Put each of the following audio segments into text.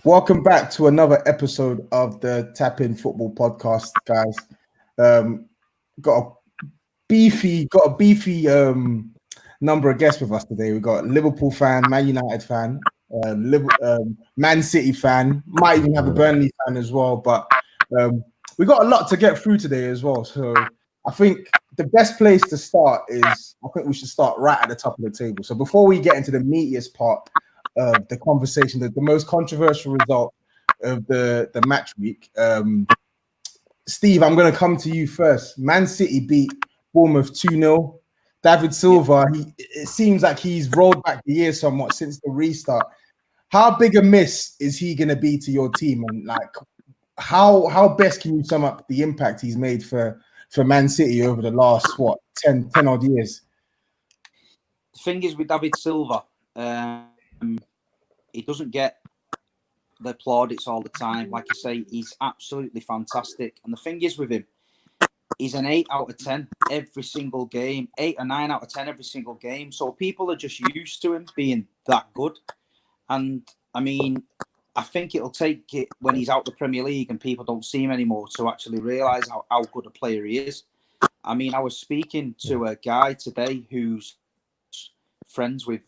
Welcome back to another episode of the Tapinfootball podcast, guys. Got a beefy number of guests with us today. We got Liverpool fan, Man United fan, Man City fan, might even have a Burnley fan as well. But we got a lot to get through today as well. So I think the best place to start is I think we should start right at the top of the table. So before we get into the meatiest part of the conversation, the most controversial result of the match week. Steve, I'm going to come to you first. Man City beat Bournemouth 2-0. David Silva, it seems like he's rolled back the year somewhat since the restart. How big a miss is he going to be to your team? And like, how best can you sum up the impact he's made for Man City over the last, 10 odd years? The thing is with David Silva, he doesn't get the plaudits all the time. Like I say, he's absolutely fantastic. And the thing is with him, he's an 8 out of 10 every single game, 8 or 9 out of 10 every single game. So people are just used to him being that good. And I mean, I think it'll take it when he's out the Premier League and people don't see him anymore to actually realise how good a player he is. I mean, I was speaking to a guy today who's friends with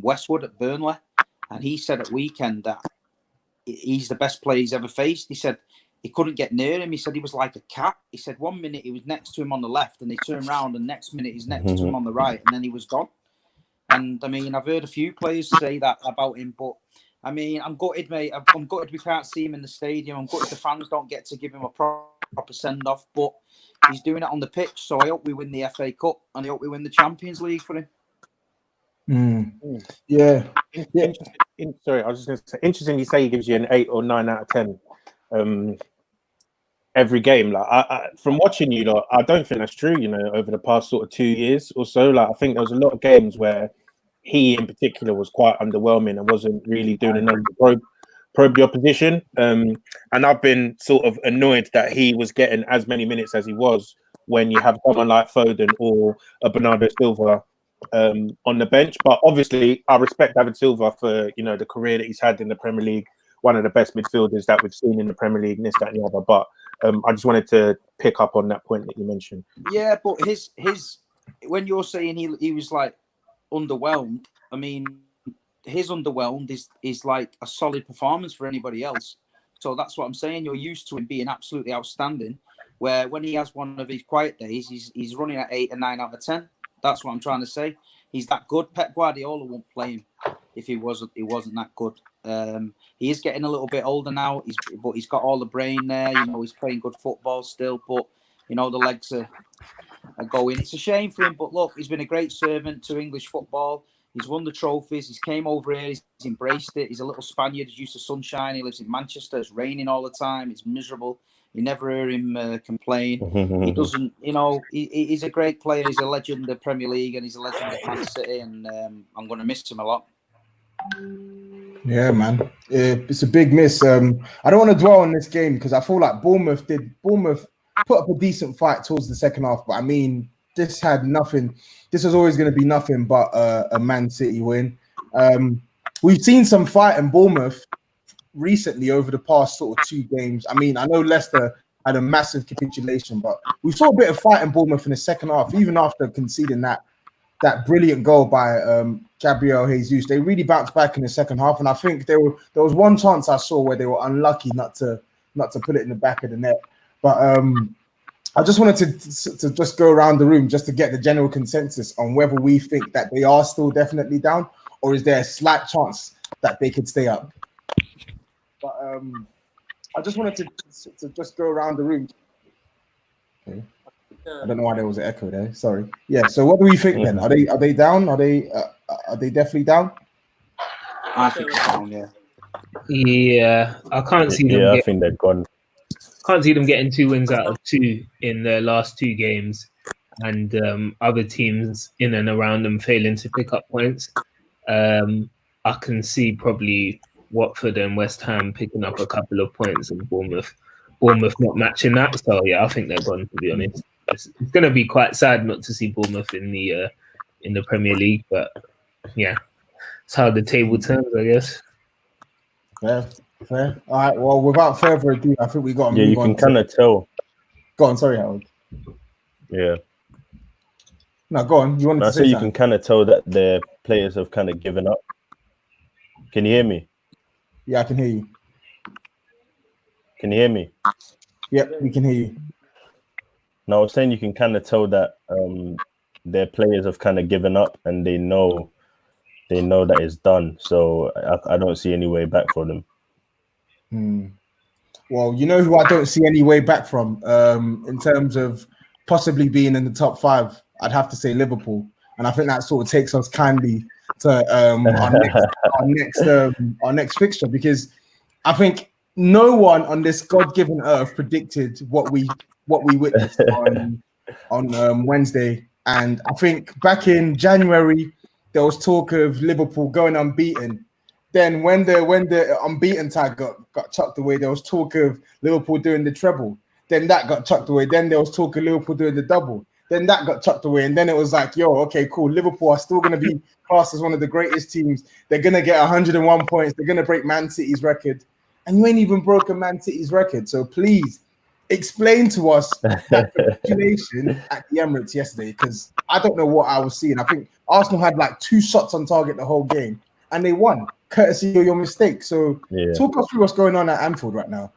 Westwood at Burnley, and he said at weekend that he's the best player he's ever faced. He said he couldn't get near him. He said he was like a cat. He said 1 minute he was next to him on the left and he turned around and next minute he's next to him on the right and then he was gone. And I mean, I've heard a few players say that about him, but I mean, I'm gutted, mate. I'm gutted we can't see him in the stadium. I'm gutted the fans don't get to give him a proper send-off, but he's doing it on the pitch. So I hope we win the FA Cup and I hope we win the Champions League for him. Yeah. Sorry, I was just going to say, interesting you say he gives you an 8 or 9 out of 10 every game. Like, I from watching you, like, I don't think that's true, over the past sort of 2 years or so. Like, I think there was a lot of games where he in particular was quite underwhelming and wasn't really doing enough to probe the opposition. And I've been sort of annoyed that he was getting as many minutes as he was when you have someone like Foden or a Bernardo Silva on the bench. But obviously I respect David Silva for the career that he's had in the Premier League, one of the best midfielders that we've seen in the Premier League, and this, that and the other. But I just wanted to pick up on that point that you mentioned. Yeah, but his when you're saying he was like underwhelmed, I mean his underwhelmed is like a solid performance for anybody else. So that's what I'm saying. You're used to him being absolutely outstanding, where when he has one of his quiet days, he's running at 8 or 9 out of 10. That's what I'm trying to say. He's that good. Pep Guardiola won't play him if he wasn't that good. He is getting a little bit older now, but he's got all the brain there. He's playing good football still, but the legs are going. It's a shame for him, but look, he's been a great servant to English football. He's won the trophies. He's came over here. He's embraced it. He's a little Spaniard. He's used to sunshine. He lives in Manchester. It's raining all the time. It's miserable. You never hear him complain. He doesn't, he's a great player. He's a legend of the Premier League and he's a legend at Man City. And I'm going to miss him a lot. Yeah, man. It's a big miss. I don't want to dwell on this game because I feel like Bournemouth put up a decent fight towards the second half. But I mean, this had nothing. This was always going to be nothing but a Man City win. We've seen some fight in Bournemouth recently over the past sort of 2 games. I mean, I know Leicester had a massive capitulation, but we saw a bit of fight in Bournemouth in the second half, even after conceding that brilliant goal by Gabriel Jesus. They really bounced back in the second half, and I think there was one chance I saw where they were unlucky not to put it in the back of the net. But I just wanted to just go around the room just to get the general consensus on whether we think that they are still definitely down, or is there a slight chance that they could stay up. But I just wanted to just go around the room. Okay. I don't know why there was an echo there. Sorry. Yeah. So what do we think then? Are they down? Are they definitely down? I think they're down. Yeah. Yeah, I can't see them. I think they're gone. Can't see them getting 2 wins out of 2 in their last 2 games, and other teams in and around them failing to pick up points. I can see probably Watford and West Ham picking up a couple of points, and Bournemouth not matching that. So yeah, I think they're gone, to be honest. It's going to be quite sad not to see Bournemouth in the Premier League, but yeah, it's how the table turns, I guess. Yeah. Fair. All right. Well, without further ado, I think we got to Yeah, move you on. can kind of tell. Go on. Sorry, Harold. Yeah. No, go on. You wanted And I to say say you something? can kind of tell that their players have kind of given up. Can you hear me? Yeah, I can hear you. Can you hear me? Yep, we can hear you. No, I was saying you can kind of tell that their players have kind of given up, and they know that it's done. So I don't see any way back for them. Well, you know who I don't see any way back from in terms of possibly being in the top 5. I'd have to say Liverpool, and I think that sort of takes us kindly to our next fixture, because I think no one on this God-given earth predicted what we witnessed on Wednesday. And I think back in January there was talk of Liverpool going unbeaten. Then when the unbeaten tag got chucked away, there was talk of Liverpool doing the treble. Then that got chucked away. Then there was talk of Liverpool doing the double. Then that got chucked away. And then it was like, yo, okay, cool. Liverpool are still going to be classed as one of the greatest teams. They're going to get 101 points. They're going to break Man City's record. And you ain't even broken Man City's record. So please explain to us that capitulation at the Emirates yesterday, because I don't know what I was seeing. I think Arsenal had like 2 shots on target the whole game, and they won, courtesy of your mistake. So talk us through what's going on at Anfield right now.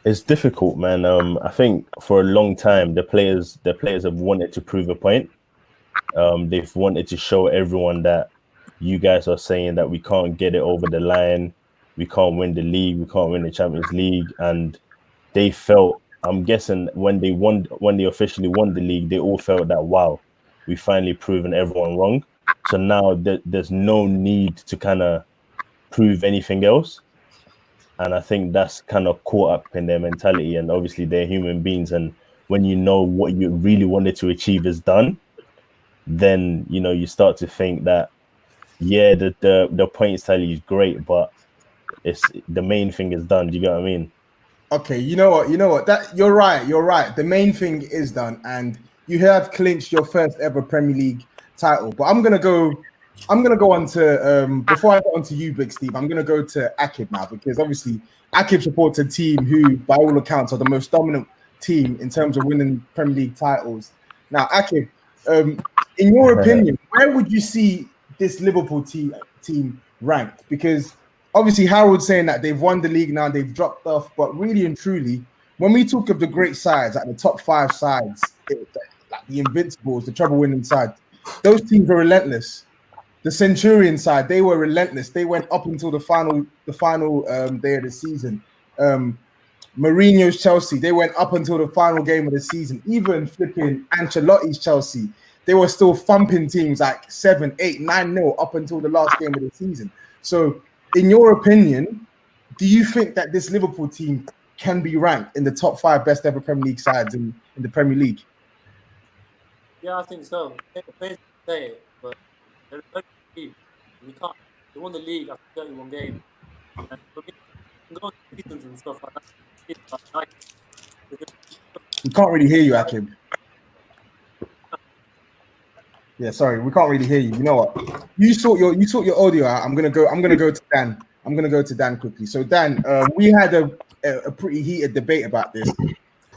It's difficult, man. I think for a long time the players have wanted to prove a point. They've wanted to show everyone that you guys are saying that we can't get it over the line, we can't win the league, we can't win the Champions League, and they felt, I'm guessing, when they officially won the league, they all felt that, wow, we finally proven everyone wrong. So now there's no need to kind of prove anything else. And I think that's kind of caught up in their mentality. And obviously they're human beings. And when you know what you really wanted to achieve is done, then, you know, you start to think that, yeah, the points tally is great, but it's the main thing is done. Do you get what I mean? Okay, you know what? That you're right. The main thing is done, and you have clinched your first ever Premier League title. But I'm gonna go on to before I go on to you, Big Steve. I'm gonna go to Aaqib now, because obviously Aaqib supports a team who, by all accounts, are the most dominant team in terms of winning Premier League titles. Now, Aaqib, in your opinion, where would you see this Liverpool team ranked? Because obviously Harold's saying that they've won the league now, they've dropped off, but really and truly, when we talk of the great sides, like the top 5 sides, like the Invincibles, the treble-winning side, those teams are relentless. The Centurion side, they were relentless. They went up until the final day of the season. Mourinho's Chelsea, they went up until the final game of the season. Even flipping Ancelotti's Chelsea, they were still thumping teams like 7, 8, 9-0 up until the last game of the season. So, in your opinion, do you think that this Liverpool team can be ranked in the top 5 best ever Premier League sides in the Premier League? Yeah, I think so. It depends on the day, but they're a very good team. We can't. They won the league after 31 games. And for me, you can go to seasons and stuff like that. It's like, We can't really hear you, Aaqib. Yeah, sorry, we can't really hear you. You know what? You sort your audio out. I'm gonna go to Dan. I'm gonna go to Dan quickly. So Dan, we had a pretty heated debate about this,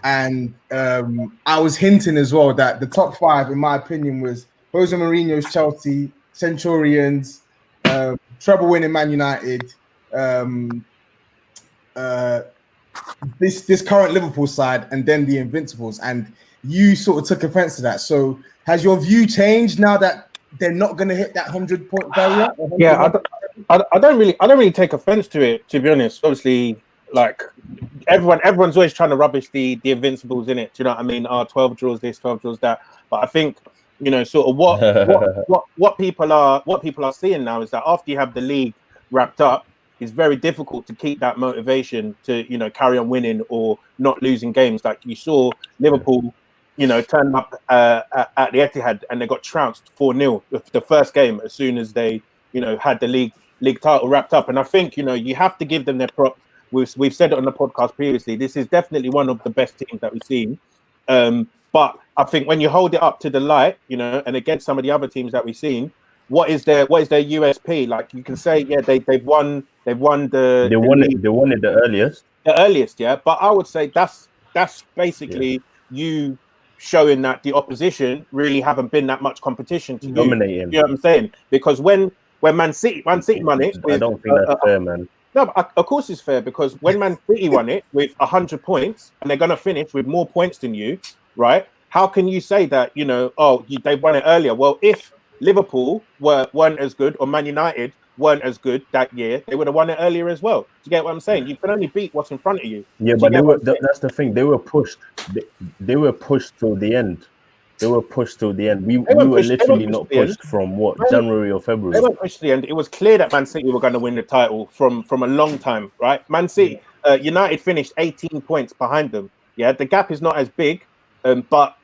and I was hinting as well that the top 5, in my opinion, was Jose Mourinho's Chelsea, Centurions, treble-winning Man United, this current Liverpool side, and then the Invincibles. And you sort of took offense to that. So has your view changed now that they're not going to hit that 100-point barrier? Yeah, I don't really take offense to it, to be honest. Obviously, like everyone's always trying to rubbish the Invincibles in it. Do you know what I mean? 12 draws this, 12 draws that. But I think, you know, sort of what people are seeing now is that after you have the league wrapped up, it's very difficult to keep that motivation to, you know, carry on winning or not losing games. Like you saw Liverpool, you know, turn up at the Etihad and they got trounced 4-0 the first game as soon as they, you know, had the league title wrapped up. And I think, you know, you have to give them their props. We've said it on the podcast previously. This is definitely one of the best teams that we've seen. But I think when you hold it up to the light, you know, and against some of the other teams that we've seen, what is their USP? Like you can say, yeah, they've won They won it. They won it the earliest. The earliest, yeah. But I would say that's basically you showing that the opposition really haven't been that much competition to you. Dominating. You know what I'm saying? Because when Man City won it with, I don't think that's fair, man. No, of course it's fair, because when Man City won it with 100 points and they're gonna finish with more points than you, right? How can you say that, you know, they won it earlier? Well, if Liverpool weren't as good, or Man United weren't as good that year, they would have won it earlier as well. Do you get what I'm saying? You can only beat what's in front of you. Yeah, but that's the thing. They were pushed. They were pushed till the end. They were pushed till the end. We were literally not pushed from what, January or February. They weren't pushed to the end. It was clear that Man City were going to win the title from a long time, right? Man City, United finished 18 points behind them. Yeah, the gap is not as big, but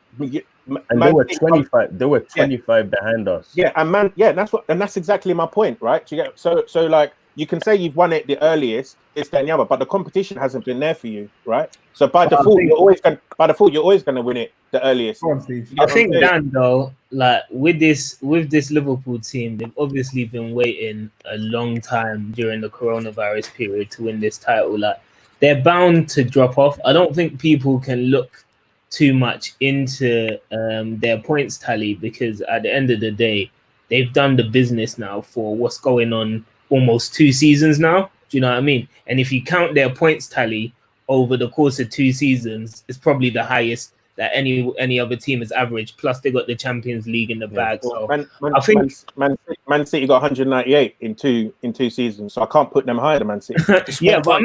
and they were 25. They were 25 behind us. Yeah, and that's exactly my point, right? You get so like you can say you've won it the earliest, it's that and the other, but the competition hasn't been there for you, right? So by default, you're always going to win it the earliest. I think, Dan, though, like with this Liverpool team, they've obviously been waiting a long time during the coronavirus period to win this title. Like, they're bound to drop off. I don't think people can look too much into their points tally, because at the end of the day, they've done the business now for what's going on almost 2 seasons now. Do you know what I mean? And if you count their points tally over the course of 2 seasons, it's probably the highest that any other team has averaged. Plus, they got the Champions League in the bag. Well, so I think Man City got 198 in two seasons, so I can't put them higher than Man City. Yeah, but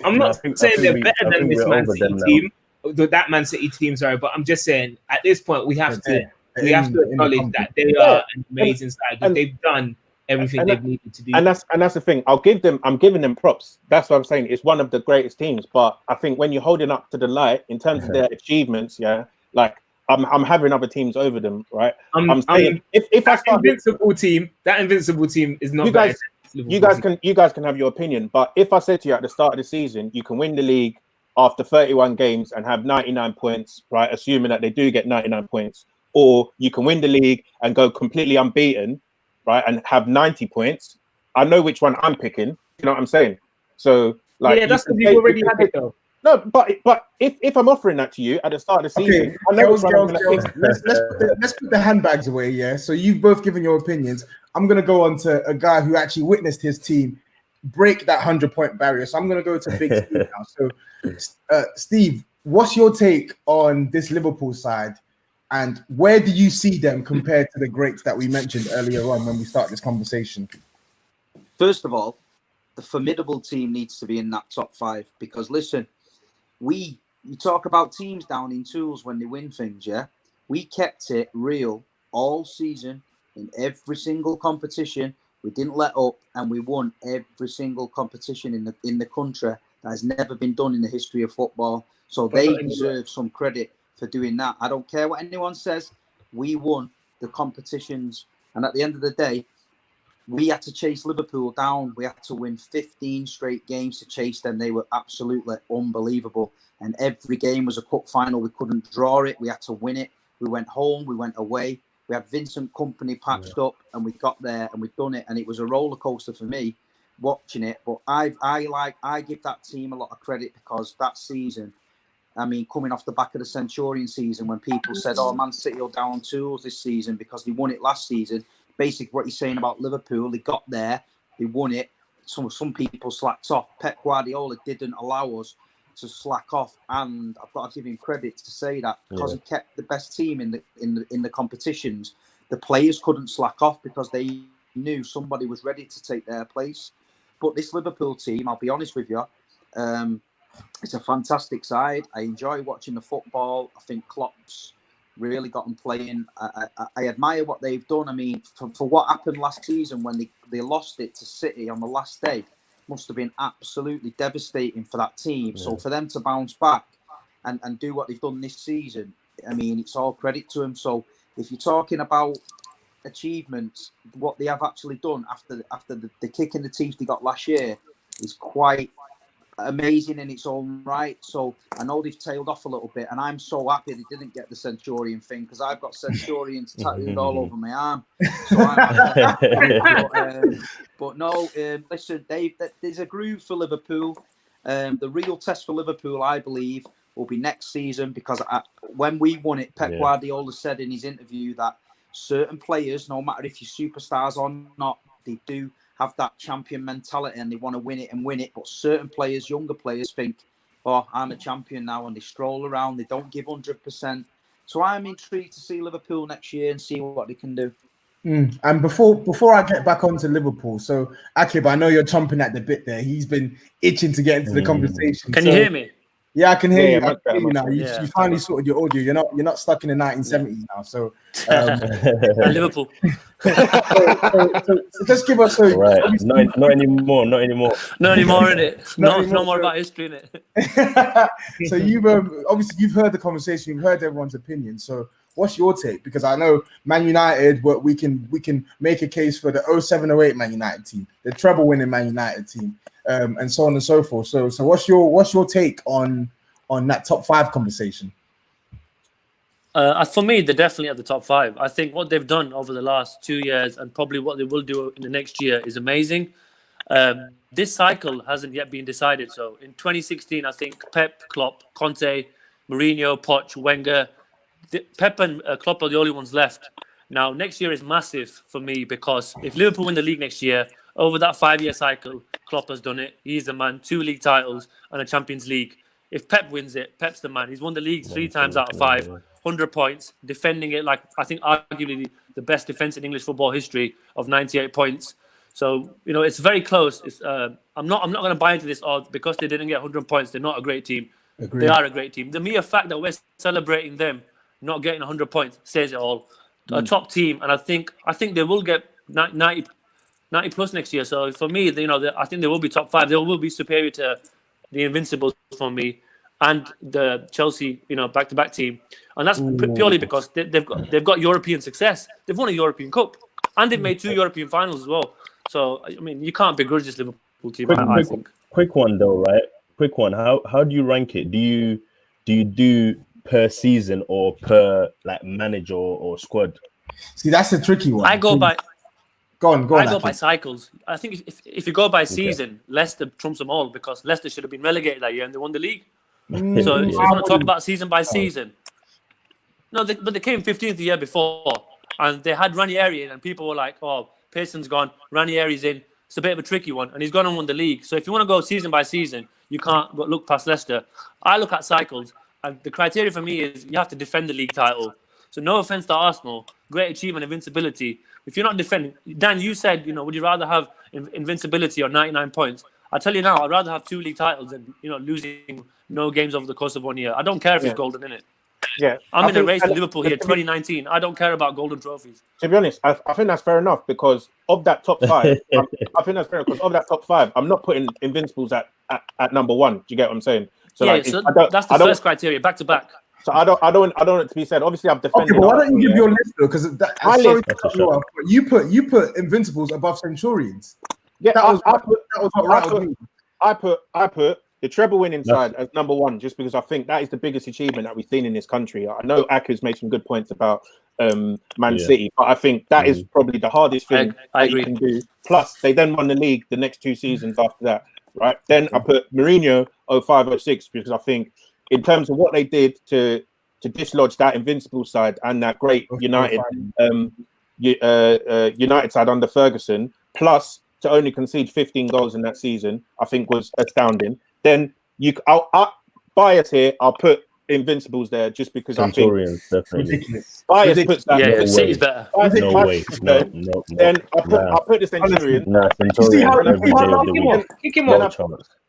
I'm not saying they're better than this Man City team. That Man City team, sorry, but I'm just saying at this point we have to acknowledge that they are an amazing side. They've done everything they've needed to do, and that's the thing. I'm giving them props. That's what I'm saying. It's one of the greatest teams, but I think when you're holding up to the light in terms of their achievements, yeah, like I'm having other teams over them, right? I'm saying if I start that invincible team is not. You guys can have your opinion, but if I said to you at the start of the season, you can win the league after 31 games and have 99 points, right? Assuming that they do get 99 points, or you can win the league and go completely unbeaten, right, and have 90 points. I know which one I'm picking. You know what I'm saying? So, like, yeah, that's because you've already had it, though. No, but if I'm offering that to you at the start of the season, I know which one I'm going to pick. Let's put the handbags away, yeah. So you've both given your opinions. I'm going to go on to a guy who actually witnessed his team break that 100-point barrier. So I'm going to go to Big Steve now. So, Steve, what's your take on this Liverpool side, and where do you see them compared to the greats that we mentioned earlier on when we start this conversation? First of all, the formidable team needs to be in that top 5, because listen, you talk about teams down in tools when they win things, yeah? We kept it real all season in every single competition. We didn't let up, and we won every single competition in the country. That has never been done in the history of football. So they deserve some credit for doing that. I don't care what anyone says. We won the competitions, and at the end of the day, we had to chase Liverpool down. We had to win 15 straight games to chase them. They were absolutely unbelievable, and every game was a cup final. We couldn't draw it. We had to win it. We went home. We went away. We had Vincent Kompany patched up, and we got there and we've done it. And it was a roller coaster for me watching it. But I give that team a lot of credit, because that season, I mean, coming off the back of the Centurion season, when people said, "Oh, Man City are down tools this season because they won it last season," basically what you're saying about Liverpool, they got there, they won it. Some people slacked off. Pep Guardiola didn't allow us to slack off, and I've got to give him credit to say that, because he kept the best team in the competitions. The players couldn't slack off because they knew somebody was ready to take their place. But this Liverpool team, I'll be honest with you, it's a fantastic side. I enjoy watching the football. I think Klopp's really got them playing. I admire what they've done. I mean, for what happened last season when they lost it to City on the last day, must have been absolutely devastating for that team. Yeah. So for them to bounce back and do what they've done this season, I mean, it's all credit to them. So if you're talking about achievements, what they have actually done after the kick in the teeth they got last year is quite amazing in its own right. So I know they've tailed off a little bit, and I'm so happy they didn't get the Centurion thing, because I've got Centurions tattooed all over my arm. So but no, listen, Dave, there's a groove for Liverpool. The real test for Liverpool, I believe, will be next season, because when we won it, Pep Guardiola said in his interview that certain players, no matter if you're superstars or not, they do have that champion mentality and they want to win it and win it. But certain players, younger players, think, oh, I'm a champion now, and they stroll around, they don't give 100%. So I'm intrigued to see Liverpool next year and see what they can do. And before I get back onto Liverpool, so Aaqib, I know you're chomping at the bit there. He's been itching to get into the conversation. Can you hear me? Yeah, I can hear you. I can hear you now. You finally sorted your audio. You're not stuck in the 1970s now. So, Liverpool. so just give us a right. Not anymore. Not anymore, in it. No more about history, in it. So you've obviously you've heard the conversation. You've heard everyone's opinion. So what's your take? Because I know Man United, we can make a case for the 07-08 Man United team, the treble-winning Man United team. And so on and so forth. So what's your take on that top 5 conversation? For me, they're definitely at the top 5. I think what they've done over the last 2 years, and probably what they will do in the next year, is amazing. This cycle hasn't yet been decided. So in 2016, I think Pep, Klopp, Conte, Mourinho, Poch, Wenger, Pep and Klopp are the only ones left. Now, next year is massive for me, because if Liverpool win the league next year, over that 5-year cycle, Klopp has done it. He's the man. 2 league titles and a Champions League. If Pep wins it, Pep's the man. He's won the league 3 times out of 5, 100 points, defending it like, I think, arguably the best defense in English football history of 98 points. So, it's very close. I'm not going to buy into this odds because they didn't get 100 points. They're not a great team. Agreed. They are a great team. The mere fact that we're celebrating them not getting 100 points says it all. A top team, and I think they will get 90 plus next year. So for me, I think they will be top 5. They will be superior to the Invincibles for me, and the Chelsea, back-to-back team. And that's purely because they've got European success. They've won a European Cup, and they've made 2 European finals as well. So I mean, you can't begrudge this Liverpool team. I think. Quick one though, right? Quick one. How do you rank it? Do you do per season or per like manager or squad? See, that's a tricky one. I go by. Go on. I go by cycles. I think if you go by season, Leicester trumps them all, because Leicester should have been relegated that year and they won the league. So if you want to talk about season by season, but they came 15th the year before, and they had Ranieri in, and people were like, "Oh, Pearson's gone, Ranieri's in." It's a bit of a tricky one, and he's gone and won the league. So if you want to go season by season, you can't look past Leicester. I look at cycles, and the criteria for me is you have to defend the league title. So no offense to Arsenal, great achievement, invincibility. If you're not defending, Dan, you said, would you rather have invincibility or 99 points? I tell you now, I'd rather have 2 league titles than losing no games over the course of 1 year. I don't care if it's golden, innit? Yeah, I'm in a race with Liverpool here, 2019. I don't care about golden trophies. To be honest, I think that's fair enough, because of that top 5, I think that's fair enough, because of that top 5, I'm not putting Invincibles at number 1. Do you get what I'm saying? So that's the first criteria, back to back. So I don't want it to be said. Obviously, I've defended. Okay, but why don't you give your list though? Because you put Invincibles above Centurions. Yeah, I put the treble winning side as number 1, just because I think that is the biggest achievement that we've seen in this country. I know Aaqib's made some good points about Man City, but I think that is probably the hardest thing you can do. Plus, they then won the league the next 2 seasons after that, right? Then I put Mourinho 05-06, because I think, in terms of what they did to dislodge that Invincible side and that great United side under Ferguson, plus to only concede 15 goals in that season, I think was astounding. Then I'll bias here. I'll put Invincibles there just because Centurions, I think definitely. Bias puts that. Yeah, City's better. No way. No. Then I'll put the Centurions. Centurions. Kick him off.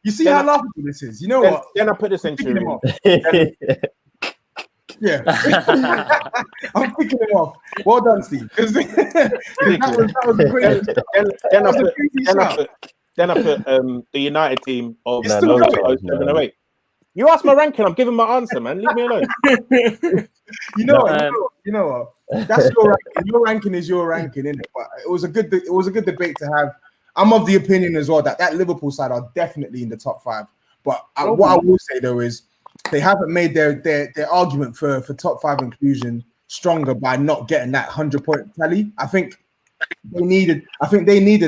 You see how laughable this is. You know what? Then I put the Centurions. Yeah, I'm picking him off. Well done, Steve. That was a great. Then I put the United team of 07-08. You asked my ranking. I'm giving my answer, man. Leave me alone. You know what? That's your ranking. Your ranking is your ranking, isn't it? But it was a good debate to have. I'm of the opinion as well that Liverpool side are definitely in the top 5. But what I will say though is they haven't made their argument for top 5 inclusion stronger by not getting that 100-point tally. I think they needed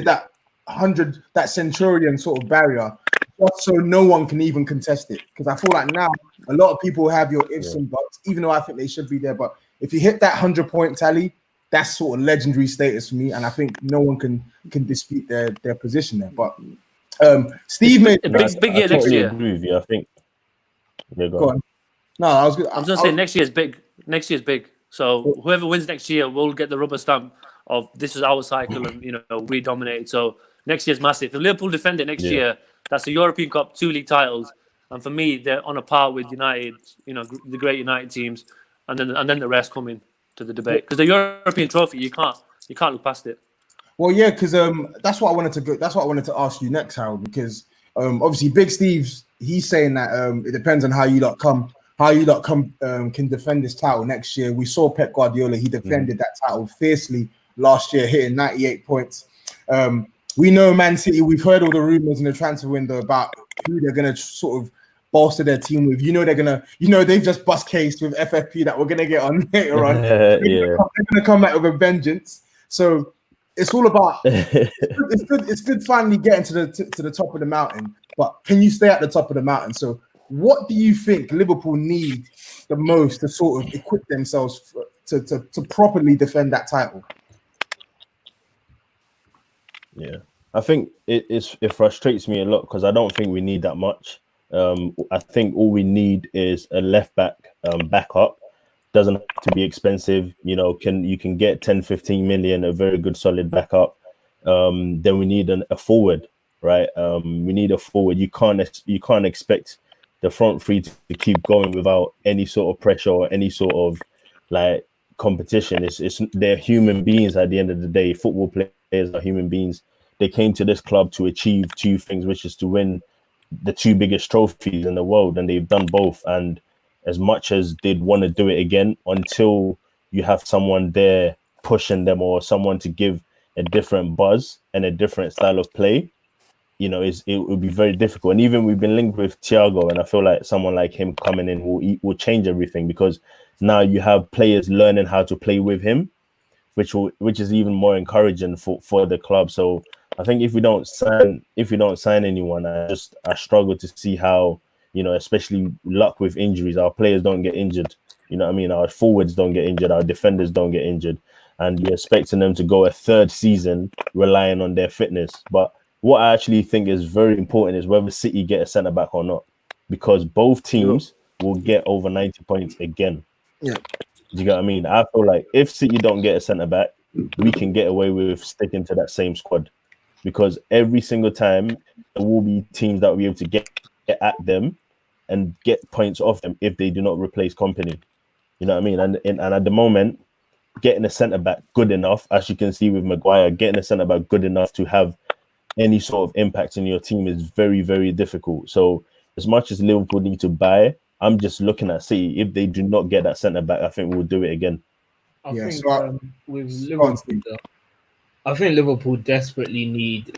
that 100, that centurion sort of barrier, just so no one can even contest it. Because I feel like now a lot of people have your ifs and buts, even though I think they should be there. But if you hit that 100-point tally, that's sort of legendary status for me, and I think no one can dispute their position there. But Steve made a big year next year. Agree with you. I think. Yeah, go on. No, I was gonna say next year's big. Next year's big. So whoever wins next year will get the rubber stamp of this is our cycle, and we dominated. So next year's massive. If Liverpool defend it next year, that's a European Cup, 2 league titles, and for me, they're on a par with United. The great United teams, and then the rest come in to the debate, because the European trophy, you can't look past it. Well, yeah, because that's what I wanted to go. That's what I wanted to ask you next, Harold. Because obviously, Big Steve's he's saying that it depends on how you lot can defend this title next year. We saw Pep Guardiola; he defended that title fiercely last year, hitting 98 points. We know Man City. We've heard all the rumors in the transfer window about who they're going to sort of bolster their team with. They've just bust case with FFP that we're going to get on later on. They're going to come back with a vengeance. So it's all about. It's good finally getting to the top of the mountain. But can you stay at the top of the mountain? So what do you think Liverpool need the most to sort of equip themselves to properly defend that title? Yeah, I think it frustrates me a lot because I don't think we need that much. I think all we need is a left back backup. Doesn't have to be expensive. You can get 10-15 million, a very good solid backup. Then we need a forward, right? We need a forward. You can't expect the front three to keep going without any sort of pressure or any sort of like competition. They're human beings at the end of the day. Football players are human beings. They came to this club to achieve 2 things, which is to win the 2 biggest trophies in the world, and they've done both. And as much as they'd want to do it again, until you have someone there pushing them or someone to give a different buzz and a different style of play, it would be very difficult. And even we've been linked with Thiago, and I feel like someone like him coming in will change everything, because now you have players learning how to play with him, which is even more encouraging for the club. So I think if we don't sign anyone, I struggle to see how, especially luck with injuries, our players don't get injured. Our forwards don't get injured, our defenders don't get injured, and you're expecting them to go a 3rd season relying on their fitness. But what I actually think is very important is whether City get a centre back or not, because both teams will get over 90 points again. Yeah. Do you get what I mean? I feel like if City don't get a centre back, we can get away with sticking to that same squad, because every single time there will be teams that will be able to get at them and get points off them if they do not replace Kompany. You know what I mean? And at the moment, getting a centre back good enough, as you can see with Maguire, getting a centre back good enough to have any sort of impact in your team is very, very difficult. So as much as Liverpool need to buy, I'm just looking at City. If they do not get that centre back, I think we'll do it again. I think with Liverpool, I think Liverpool desperately need,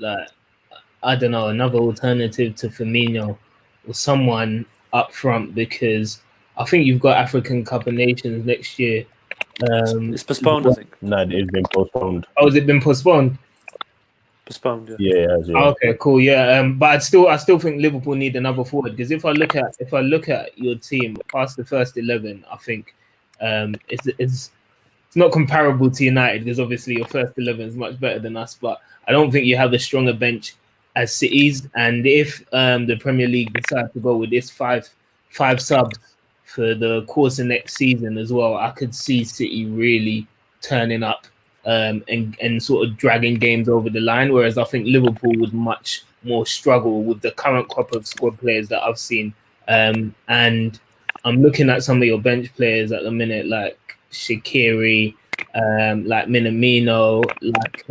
another alternative to Firmino or someone up front, because I think you've got African Cup of Nations next year. It's postponed, I think. No, it's been postponed. Oh, has it been postponed? Postponed, yeah. Yeah. Okay, cool. Yeah, but I still think Liverpool need another forward, because if I look at your team past the first 11, I think it's not comparable to United, because obviously your first 11 is much better than us, but I don't think you have a stronger bench as City's. And if the Premier League decides to go with this five subs for the course of next season as well, I could see City really turning up and sort of dragging games over the line, whereas I think Liverpool would much more struggle with the current crop of squad players that I've seen. And I'm looking at some of your bench players at the minute, like Shaqiri, like Minamino, like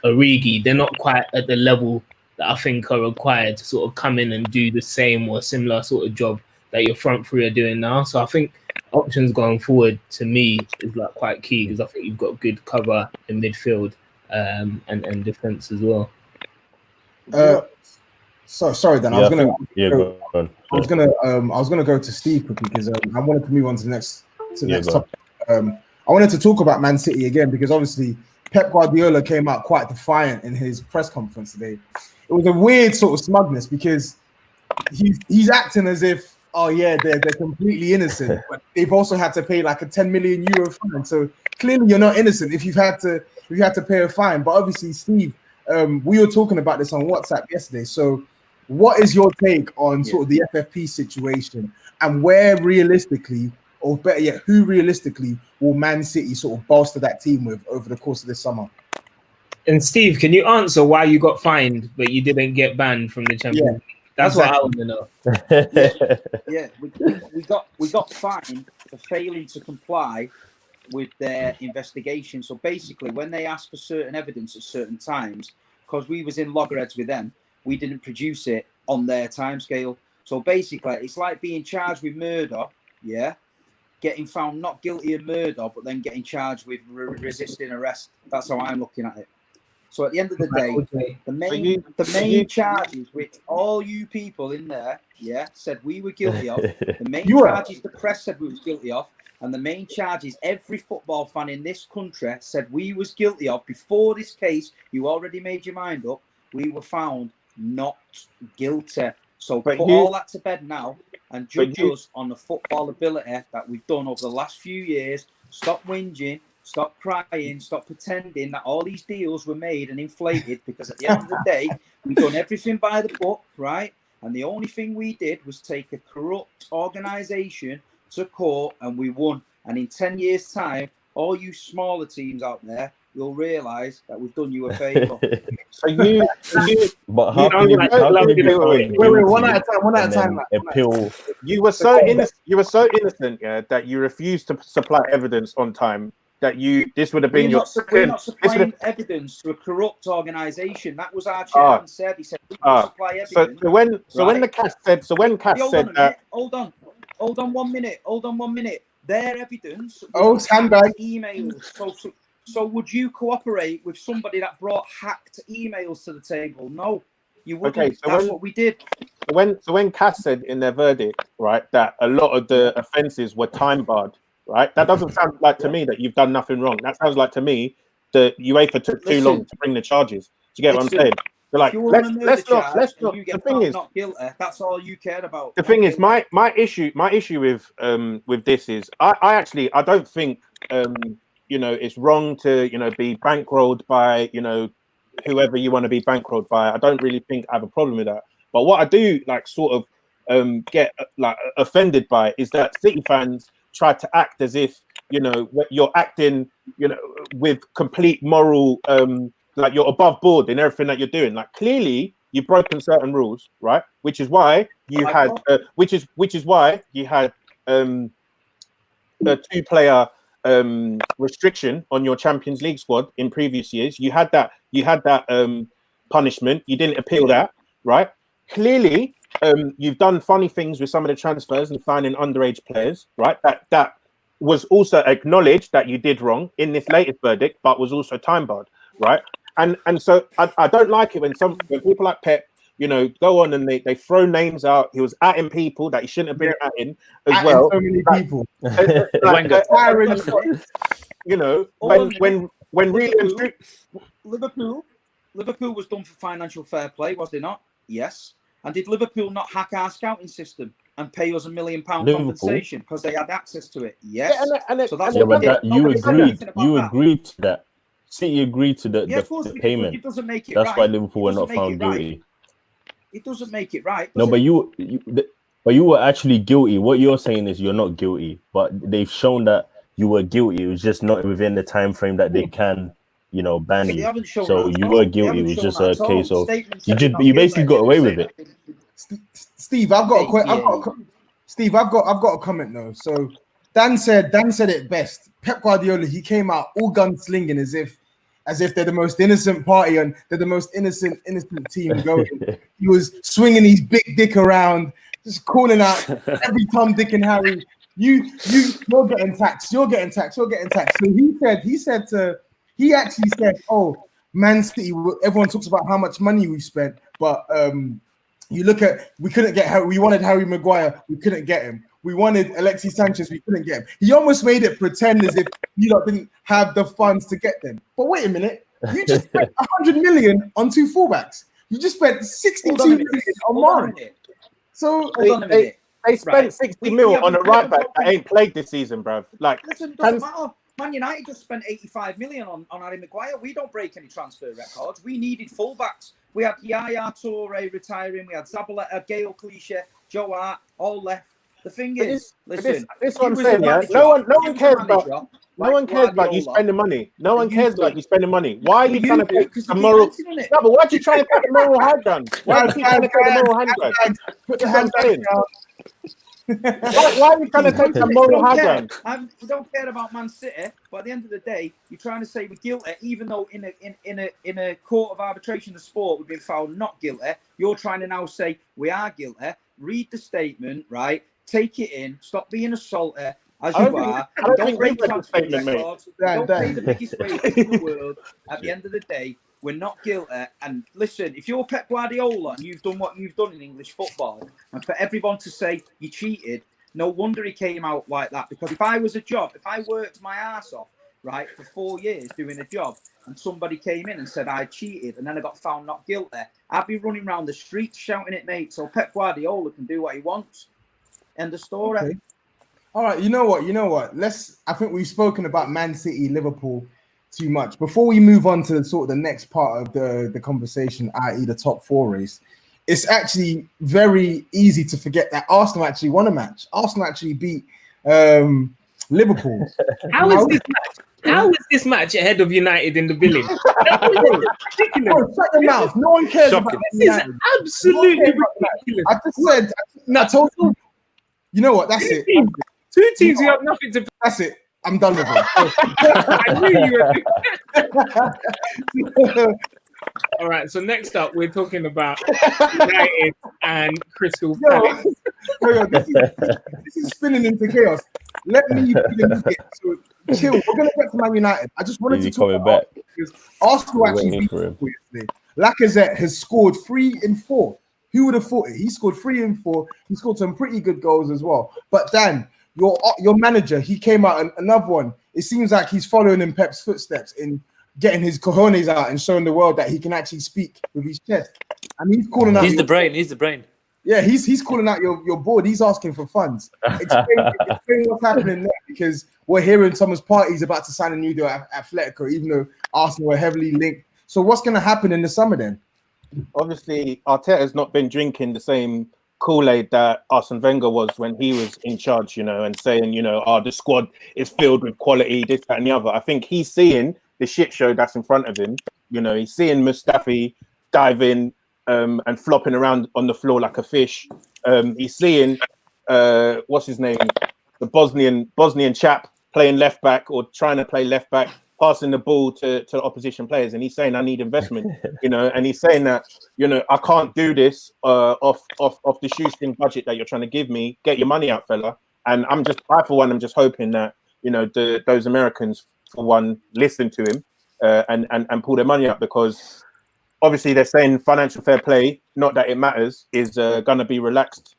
Origi. They're not quite at the level that I think are required to sort of come in and do the same or similar sort of job that your front three are doing now. So I think options going forward to me is quite key, because I think you've got good cover in midfield and defense as well. So sorry, Dan. Yeah, go on. I was gonna go to Steve quickly because I wanted to move on to the next topic. I wanted to talk about Man City again because obviously Pep Guardiola came out quite defiant in his press conference today. It was a weird sort of smugness because he's acting as if, oh yeah, they're completely innocent, but they've also had to pay like a 10 million euro fine. So clearly you're not innocent if you had to pay a fine. But obviously, Steve, we were talking about this on WhatsApp yesterday. So what is your take on sort of the FFP situation and where realistically, or better yet, who realistically will Man City sort of bolster that team with over the course of this summer? And Steve, can you answer why you got fined but you didn't get banned from the Champions League? That's what I want to know. We got fined for failing to comply with their investigation. So basically, when they asked for certain evidence at certain times, because we was in loggerheads with them, we didn't produce it on their timescale. So basically, it's like being charged with murder, getting found not guilty of murder, but then getting charged with resisting arrest. That's how I'm looking at it. So at the end of the day, the main charges, which all you people in there, said we were guilty of, the main charges the press said we was guilty of, and the main charges every football fan in this country said we was guilty of before this case, you already made your mind up, we were found not guilty. So put all that to bed now and judge us on the football ability that we've done over the last few years. Stop whinging. Stop crying, stop pretending that all these deals were made and inflated, because at the end of the day, we've done everything by the book, right? And the only thing we did was take a corrupt organisation to court and we won. And in 10 years' time, all you smaller teams out there, you'll realise that we've done you a favour. But how can you wait, one at a time. Appeal. You were so innocent, that you refused to supply evidence on time. That this would have been we're not supplying evidence to a corrupt organisation. That was our chairman said. He said we will supply evidence. When Cass said hold on 1 minute. Their evidence handbag emails. So would you cooperate with somebody that brought hacked emails to the table? No, you wouldn't. Okay, so that's what we did. So when Cass said in their verdict, right, that a lot of the offences were time barred. Right, that doesn't sound like to me that you've done nothing wrong. That sounds like to me that UEFA took too long to bring the charges. Do you get what I'm saying? They're like, let's not. The thing is, not guilty. That's all you cared about. The thing is, my issue with this is, I don't think it's wrong to be bankrolled by whoever you want to be bankrolled by. I don't really think I have a problem with that. But what I do get offended by is that City fans try to act as if you're acting with complete moral like you're above board in everything that you're doing. Like clearly you've broken certain rules, right? Which is why you had a 2-player restriction on your Champions League squad in previous years. You had that punishment. You didn't appeal that, right? Clearly you've done funny things with some of the transfers and signing underage players, right? That was also acknowledged that you did wrong in this latest verdict, but was also time barred, right? And so I don't like it when people like Pep, go on and they throw names out. He was atting people that he shouldn't have been atting as well. So many people. When really Liverpool was done for financial fair play, was they not? Yes. And did Liverpool not hack our scouting system and pay us £1 million compensation because they had access to it? Yes. So that's you agreed to that. City agreed to the payment. It doesn't make it that's right. why Liverpool were not found guilty. It doesn't make it right. No, but you were actually guilty. What you're saying is you're not guilty, but they've shown that you were guilty. It was just not within the time frame that they can. Ban you. So you were guilty. It was just a case of you basically got away with it. Steve, I've got a comment though. So Dan said it best. Pep Guardiola, he came out all gunslinging as if they're the most innocent party and they're the most innocent team going. He was swinging his big dick around, just calling out every Tom, Dick, and Harry. You're getting taxed. You're getting taxed. So he actually said, "Oh, Man City." Everyone talks about how much money we've spent, but You look at, we couldn't get Harry. We wanted Harry Maguire. We couldn't get him. We wanted Alexis Sanchez. We couldn't get him. He almost made it pretend as if you lot didn't have the funds to get them. But wait a minute. You just spent 100 million on 2 fullbacks. You just spent 62 million on Mari. So Hold on a minute. They spent 60 mil on a right back that ain't played this season, bruv. Like, listen, doesn't matter. Man United just spent 85 million on Harry Maguire. We don't break any transfer records. We needed fullbacks. We had Yaya Toure retiring. We had Zabaleta, Gael Clichy, Joe Hart, all left. The thing is, listen, this is what I'm saying, yeah. No one cares about. No one cares about you spending money. No one cares about you spending money. Why are you trying to take the moral? No, but why are you trying to take the moral high ground? Why are you trying to take the moral high ground? Put your hands down. Why are you trying to take the moral high ground? We don't care about Man City, but at the end of the day, you're trying to say we're guilty, even though in a court of arbitration of sport we've been found not guilty. You're trying to now say we are guilty. Read the statement, right? Take it in. Stop being a salty as you are. Don't break transfer records. Don't pay the biggest wages in the world. At the end of the day, we're not guilty. And listen, if you're Pep Guardiola and you've done what you've done in English football, and for everyone to say you cheated, no wonder he came out like that. Because if I worked my ass off, right, for 4 years doing a job, and somebody came in and said I cheated, and then I got found not guilty, I'd be running around the streets shouting it, mate. So Pep Guardiola can do what he wants. End of story. Okay. All right, you know what? I think we've spoken about Man City, Liverpool too much. Before we move on to sort of the next part of the conversation, i.e. the top 4 race, it's actually very easy to forget that Arsenal actually won a match. Arsenal actually beat Liverpool. How is this match? How is this match ahead of United in the village? Ridiculous. Bro, shut your mouth. No one cares about this. Is absolutely ridiculous. I just said, I told you. You know what? That's it. Two teams who have nothing to. That's it. I'm done with it. I knew you were. All right. So next up, we're talking about United and Crystal Palace. This is spinning into chaos. Let me chill. We're gonna get to Man United. I just wanted to talk about because Arsenal actually beat Liverpool yesterday. Lacazette has scored 3 in 4. Who would have thought it? He scored 3 in 4. He scored some pretty good goals as well. But Dan, your manager, he came out and another one. It seems like he's following in Pep's footsteps in getting his cojones out and showing the world that he can actually speak with his chest. And he's calling out. He's the brain. Yeah, he's calling out your board. He's asking for funds. Explain what's happening there, because we're hearing Thomas Partey's about to sign a new deal at Atletico, even though Arsenal were heavily linked. So what's going to happen in the summer then? Obviously, Arteta's not been drinking the same Kool-Aid that Arsene Wenger was when he was in charge, and saying, the squad is filled with quality, this, that, and the other. I think he's seeing the shit show that's in front of him. He's seeing Mustafi dive in and flopping around on the floor like a fish. He's seeing, what's his name? The Bosnian chap playing left back or trying to play left back, passing the ball to opposition players, and he's saying, I need investment, and he's saying that, I can't do this off the shoestring budget that you're trying to give me. Get your money out, fella. And I'm just hoping that, those Americans, for one, listen to him and pull their money out, because obviously they're saying financial fair play, not that it matters, is going to be relaxed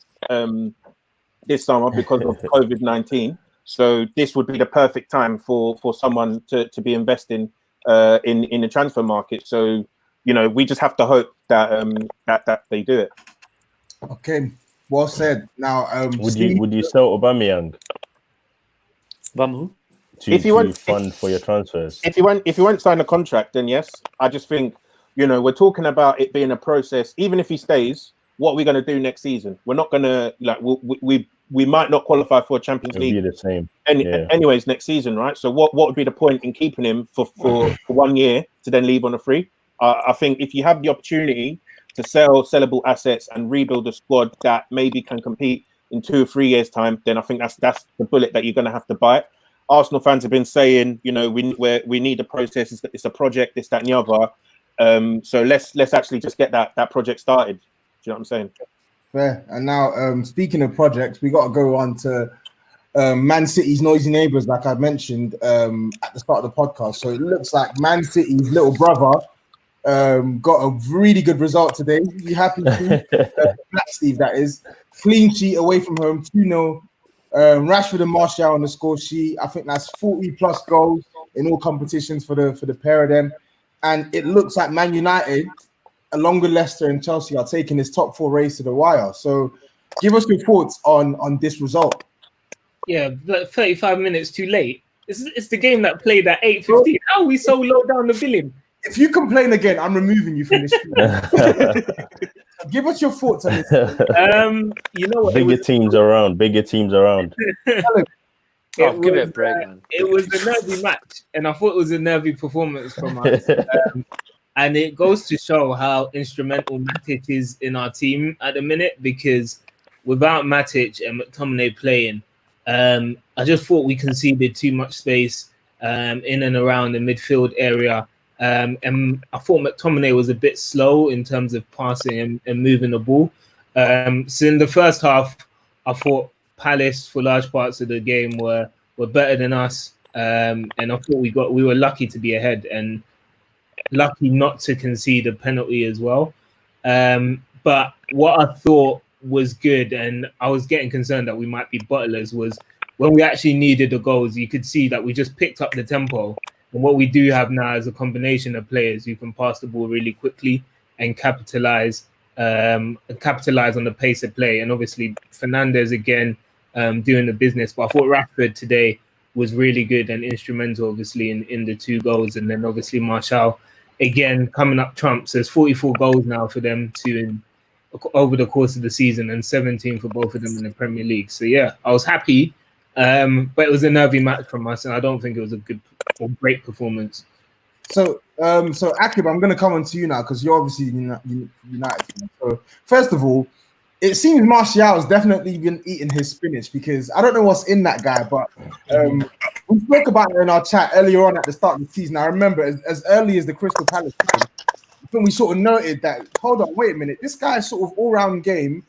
this summer because of COVID-19. So this would be the perfect time for someone to be investing in the transfer market. So, we just have to hope that that they do it. Okay, well said. Now, would you sell Aubameyang? Who? If you want fund for your transfers. If you won't sign a contract, then yes. I just think, we're talking about it being a process. Even if he stays, what are we going to do next season? We're not going to we might not qualify for a Champions League. It'll be the same. Anyways, next season, right? So what would be the point in keeping him for 1 year to then leave on a free? I think if you have the opportunity to sell sellable assets and rebuild a squad that maybe can compete in 2 or 3 years' time, then I think that's the bullet that you're going to have to bite. Arsenal fans have been saying, we need a process. It's a project, this, that, and the other. So let's actually just get that project started. Do you know what I'm saying? Fair. And now, speaking of projects, we got to go on to Man City's noisy neighbours, like I mentioned at the start of the podcast. So it looks like Man City's little brother got a really good result today. You happy to? Black Steve, that is. Clean sheet away from home, 2-0. Rashford and Martial on the score sheet. I think that's 40 plus goals in all competitions for the pair of them. And it looks like Man United, along with Leicester and Chelsea, are taking this top 4 race to the wire. So give us your thoughts on this result. Yeah, like 35 minutes too late. It's the game that played at 8:15. How are we so low down the billing? If you complain again, I'm removing you from this. Give us your thoughts on this. You know what? Bigger teams around. Give it a break, man. It was a nervy match, and I thought it was a nervy performance from us. And it goes to show how instrumental Matic is in our team at the minute, because without Matic and McTominay playing, I just thought we conceded too much space in and around the midfield area. And I thought McTominay was a bit slow in terms of passing and moving the ball. So in the first half, I thought Palace for large parts of the game were better than us. And I thought we were lucky to be ahead and lucky not to concede a penalty as well. But what I thought was good, and I was getting concerned that we might be bottlers, was when we actually needed the goals, you could see that we just picked up the tempo. And what we do have now is a combination of players who can pass the ball really quickly and capitalize on the pace of play. And obviously Fernandes again doing the business. But I thought Rashford today was really good and instrumental, obviously, in the 2 goals. And then obviously Martial again coming up trumps. There's 44 goals now for them over the course of the season, and 17 for both of them in the Premier League. So yeah, I was happy. But it was a nervy match from us, and I don't think it was a good or great performance. So Aaqib, I'm going to come on to you now because you're obviously United. So first of all, it seems Martial has definitely been eating his spinach, because I don't know what's in that guy, but we spoke about it in our chat earlier on at the start of the season. I remember as early as the Crystal Palace game, I think we sort of noted that, hold on, wait a minute, this guy's sort of all-round game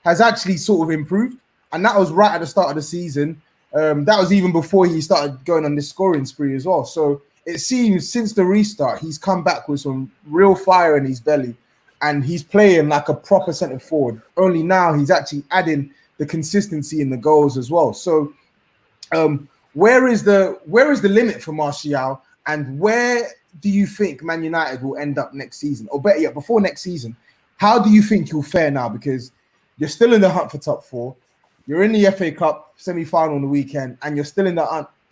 has actually sort of improved. And that was right at the start of the season. That was even before he started going on this scoring spree as well. So it seems since the restart, he's come back with some real fire in his belly, and he's playing like a proper centre forward. Only now he's actually adding the consistency in the goals as well. So where is the limit for Martial, and where do you think Man United will end up next season? Or better yet, before next season, how do you think you'll fare now? Because you're still in the hunt for top 4. You're in the FA Cup semi-final on the weekend, and you're still in the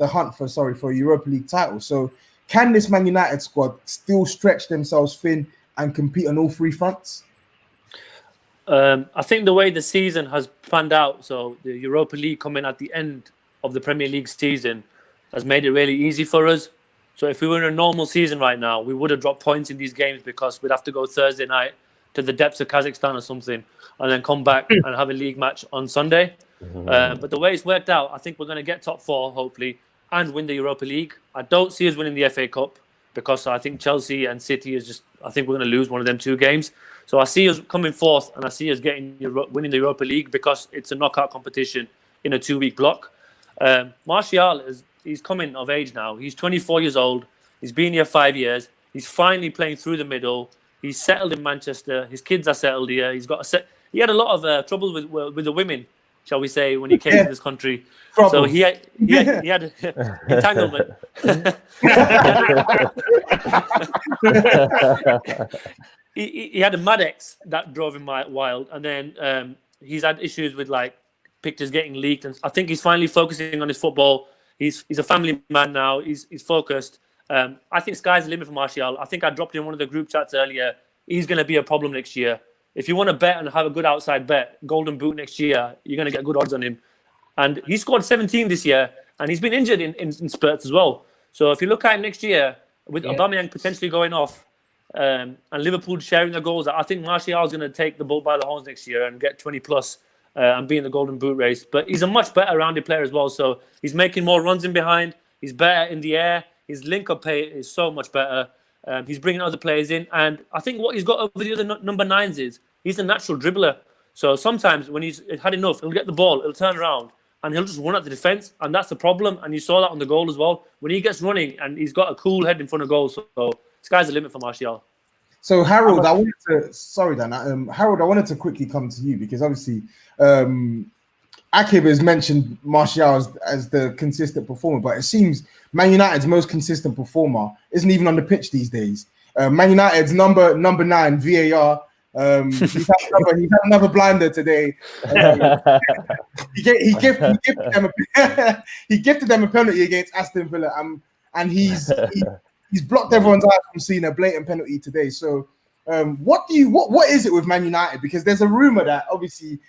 hunt for a Europa League title. So can this Man United squad still stretch themselves thin and compete on all 3 fronts? I think the way the season has planned out, so the Europa League coming at the end of the Premier League season, has made it really easy for us. So if we were in a normal season right now, we would have dropped points in these games because we'd have to go Thursday night to the depths of Kazakhstan or something, and then come back and have a league match on Sunday. But the way it's worked out, I think we're going to get top 4, hopefully, and win the Europa League. I don't see us winning the FA Cup because I think Chelsea and City I think we're going to lose one of them 2 games. So I see us coming 4th, and I see us winning the Europa League because it's a knockout competition in a 2-week block. Martial, he's coming of age now. He's 24 years old. He's been here 5 years. He's finally playing through the middle. He's settled in Manchester. His kids are settled here. He had a lot of trouble with the women, shall we say, when he came to this country. So he had entanglement. he had a mad ex that drove him wild, and then he's had issues with like pictures getting leaked, and I think he's finally focusing on his football. He's a family man now. He's focused. I think sky's the limit for Martial. I think I dropped in one of the group chats earlier. He's going to be a problem next year. If you want to bet and have a good outside bet, Golden Boot next year, you're going to get good odds on him. And he scored 17 this year, and he's been injured in spurts as well. So if you look at him next year, with Aubameyang potentially going off, and Liverpool sharing the goals, I think Martial is going to take the bull by the horns next year and get 20 plus and be in the Golden Boot race. But he's a much better rounded player as well. So he's making more runs in behind. He's better in the air. His link-up play is so much better. He's bringing other players in. And I think what he's got over the other number 9s is he's a natural dribbler. So sometimes when he's had enough, he'll get the ball, he'll turn around, and he'll just run at the defence. And that's the problem. And you saw that on the goal as well. When he gets running, and he's got a cool head in front of goal. So sky's the limit for Martial. So Harold, I wanted to. Sorry, Dan. Harold, I wanted to quickly come to you because obviously, Aaqib has mentioned Martial as the consistent performer, but it seems Man United's most consistent performer isn't even on the pitch these days. Man United's number 9 VAR. He's had another blinder today. He gifted them a penalty against Aston Villa, and he's blocked everyone's eyes from seeing a blatant penalty today. So, what is it with Man United? Because there's a rumor that obviously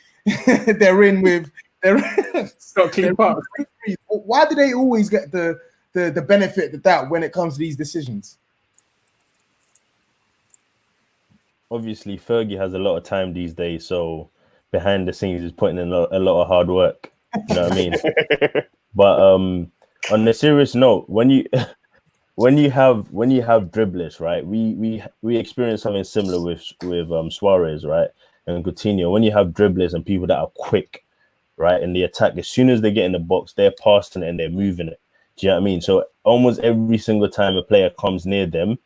they're in with why do they always get the benefit of that when it comes to these decisions? Obviously, Fergie has a lot of time these days, so behind the scenes, he's putting in a lot of hard work. You know what I mean? But on a serious note, when you have dribblers, right? We experienced something similar with Suarez, right, and Coutinho. When you have dribblers and people that are quick, right, in the attack, as soon as they get in the box, they're passing it and they're moving it. Do you know what I mean? So almost every single time a player comes near them,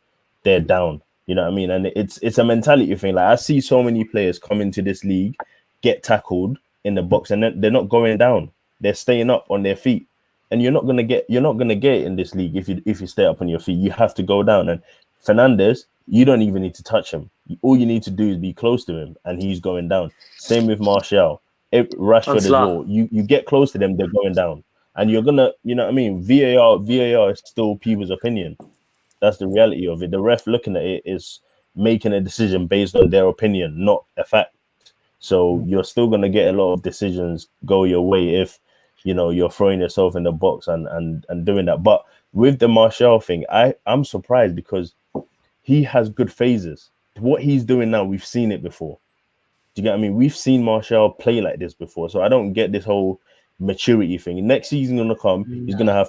they're down. You know what I mean? And it's a mentality thing. Like I see so many players come into this league, get tackled in the box, and they're not going down. They're staying up on their feet. And you're not gonna get it in this league if you stay up on your feet. You have to go down. And Fernandes, you don't even need to touch him. All you need to do is be close to him, and he's going down. Same with Martial, Rashford as well. You get close to them, they're going down. And you're gonna, you know what I mean? VAR is still people's opinion. That's the reality of it. The ref looking at it is making a decision based on their opinion, not a fact. So you're still going to get a lot of decisions go your way if, you know, you're throwing yourself in the box and doing that. But with the Martial thing, I'm surprised because he has good phases. What he's doing now, we've seen it before. Do you get what I mean? We've seen Martial play like this before. So I don't get this whole maturity thing. Next season going to come, he's going to have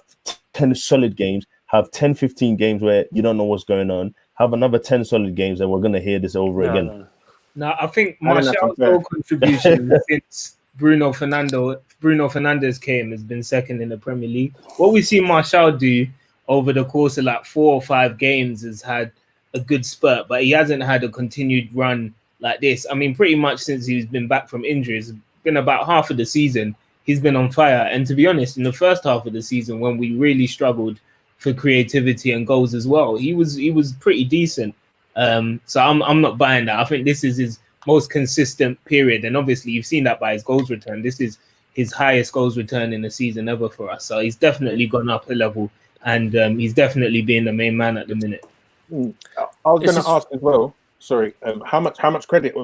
10 solid games. Have 10, 15 games where you don't know what's going on. Have another 10 solid games, and we're going to hear this over again. No, I think Martial's goal contribution since Bruno Fernandes came has been second in the Premier League. What we see Martial do over the course of like 4 or 5 games has had a good spurt, but he hasn't had a continued run like this. I mean, pretty much since he's been back from injuries, been about half of the season, he's been on fire. And to be honest, in the first half of the season, when we really struggled for creativity and goals as well, he was pretty decent. So I'm not buying that. I think this is his most consistent period, and obviously you've seen that by his goals return. This is his highest goals return in the season ever for us. So he's definitely gone up a level, and he's definitely being the main man at the minute. I was going to ask as well. Sorry, how much credit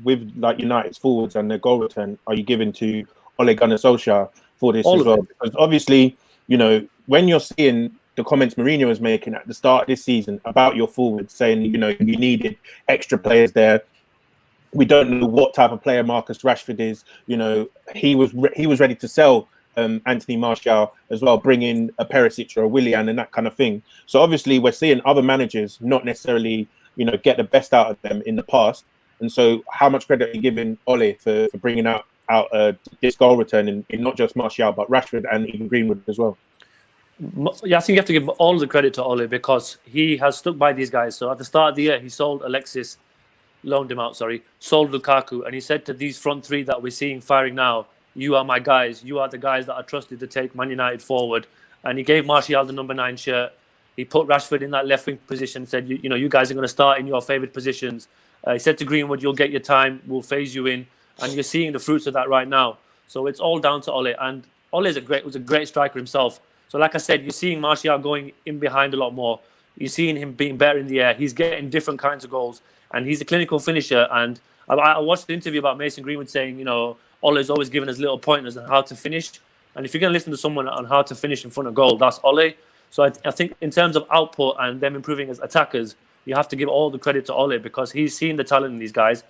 with like United's forwards and their goal return are you giving to Ole Gunnar Solskjaer for this as well? Because obviously, you know, when you're seeing the comments Mourinho was making at the start of this season about your forwards, saying, you know, you needed extra players there. We don't know what type of player Marcus Rashford is. You know, he was ready to sell Anthony Martial as well, bring in a Perisic or a Willian and that kind of thing. So obviously we're seeing other managers not necessarily, you know, get the best out of them in the past. And so how much credit are you giving Ole for bringing out this goal return in not just Martial, but Rashford and even Greenwood as well? Yeah, I think you have to give all the credit to Ole because he has stuck by these guys. So at the start of the year, he sold Alexis, sold Lukaku, and he said to these front three that we're seeing firing now, you are my guys. You are the guys that are trusted to take Man United forward. And he gave Martial the number 9 shirt. He put Rashford in that left wing position, said, you know, you guys are going to start in your favourite positions. He said to Greenwood, you'll get your time, we'll phase you in. And you're seeing the fruits of that right now. So it's all down to Ole. And Ole was a great striker himself. So like I said, you're seeing Martial going in behind a lot more. You're seeing him being better in the air. He's getting different kinds of goals. And he's a clinical finisher. And I watched the interview about Mason Greenwood saying, you know, Ole's always giving us little pointers on how to finish. And if you're going to listen to someone on how to finish in front of goal, that's Ole. So I think in terms of output and them improving as attackers, you have to give all the credit to Ole because he's seen the talent in these guys.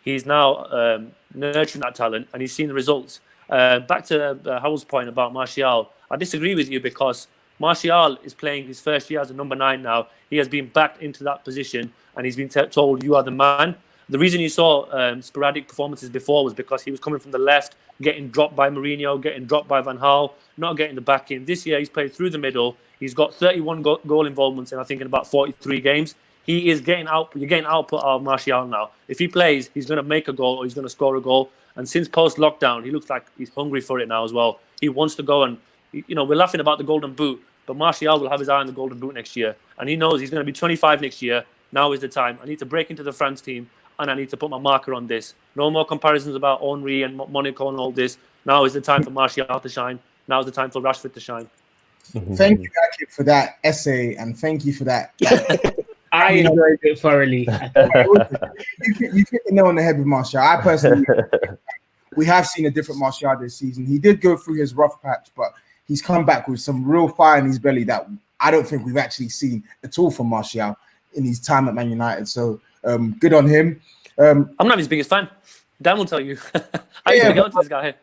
He's now nurturing that talent and he's seen the results. Back to Howell's point about Martial, I disagree with you because Martial is playing his first year as a number 9 now. He has been backed into that position and he's been told you are the man. The reason you saw sporadic performances before was because he was coming from the left, getting dropped by Mourinho, getting dropped by Van Gaal, not getting the back in. This year he's played through the middle. He's got 31 goal involvements and I think in about 43 games. he is getting out. You're getting output out of Martial now. If he plays, he's going to make a goal or he's going to score a goal. And since post lockdown, he looks like he's hungry for it now as well. He wants to go and, you know, we're laughing about the golden boot, but Martial will have his eye on the golden boot next year, and he knows he's going to be 25 next year. Now is the time. I need to break into the France team, and I need to put my marker on this. No more comparisons about Henry and Monaco and all this. Now is the time for Martial to shine. Now is the time for Rashford to shine. Thank you, Aaqib, for that essay, and thank you for that. I enjoyed it thoroughly. You hit the nail on the head with Martial. I personally, we have seen a different Martial this season. He did go through his rough patch, but he's come back with some real fire in his belly that I don't think we've actually seen at all from Martial in his time at Man United. So good on him. I'm not his biggest fan. Dan will tell you. I used to get onto this guy.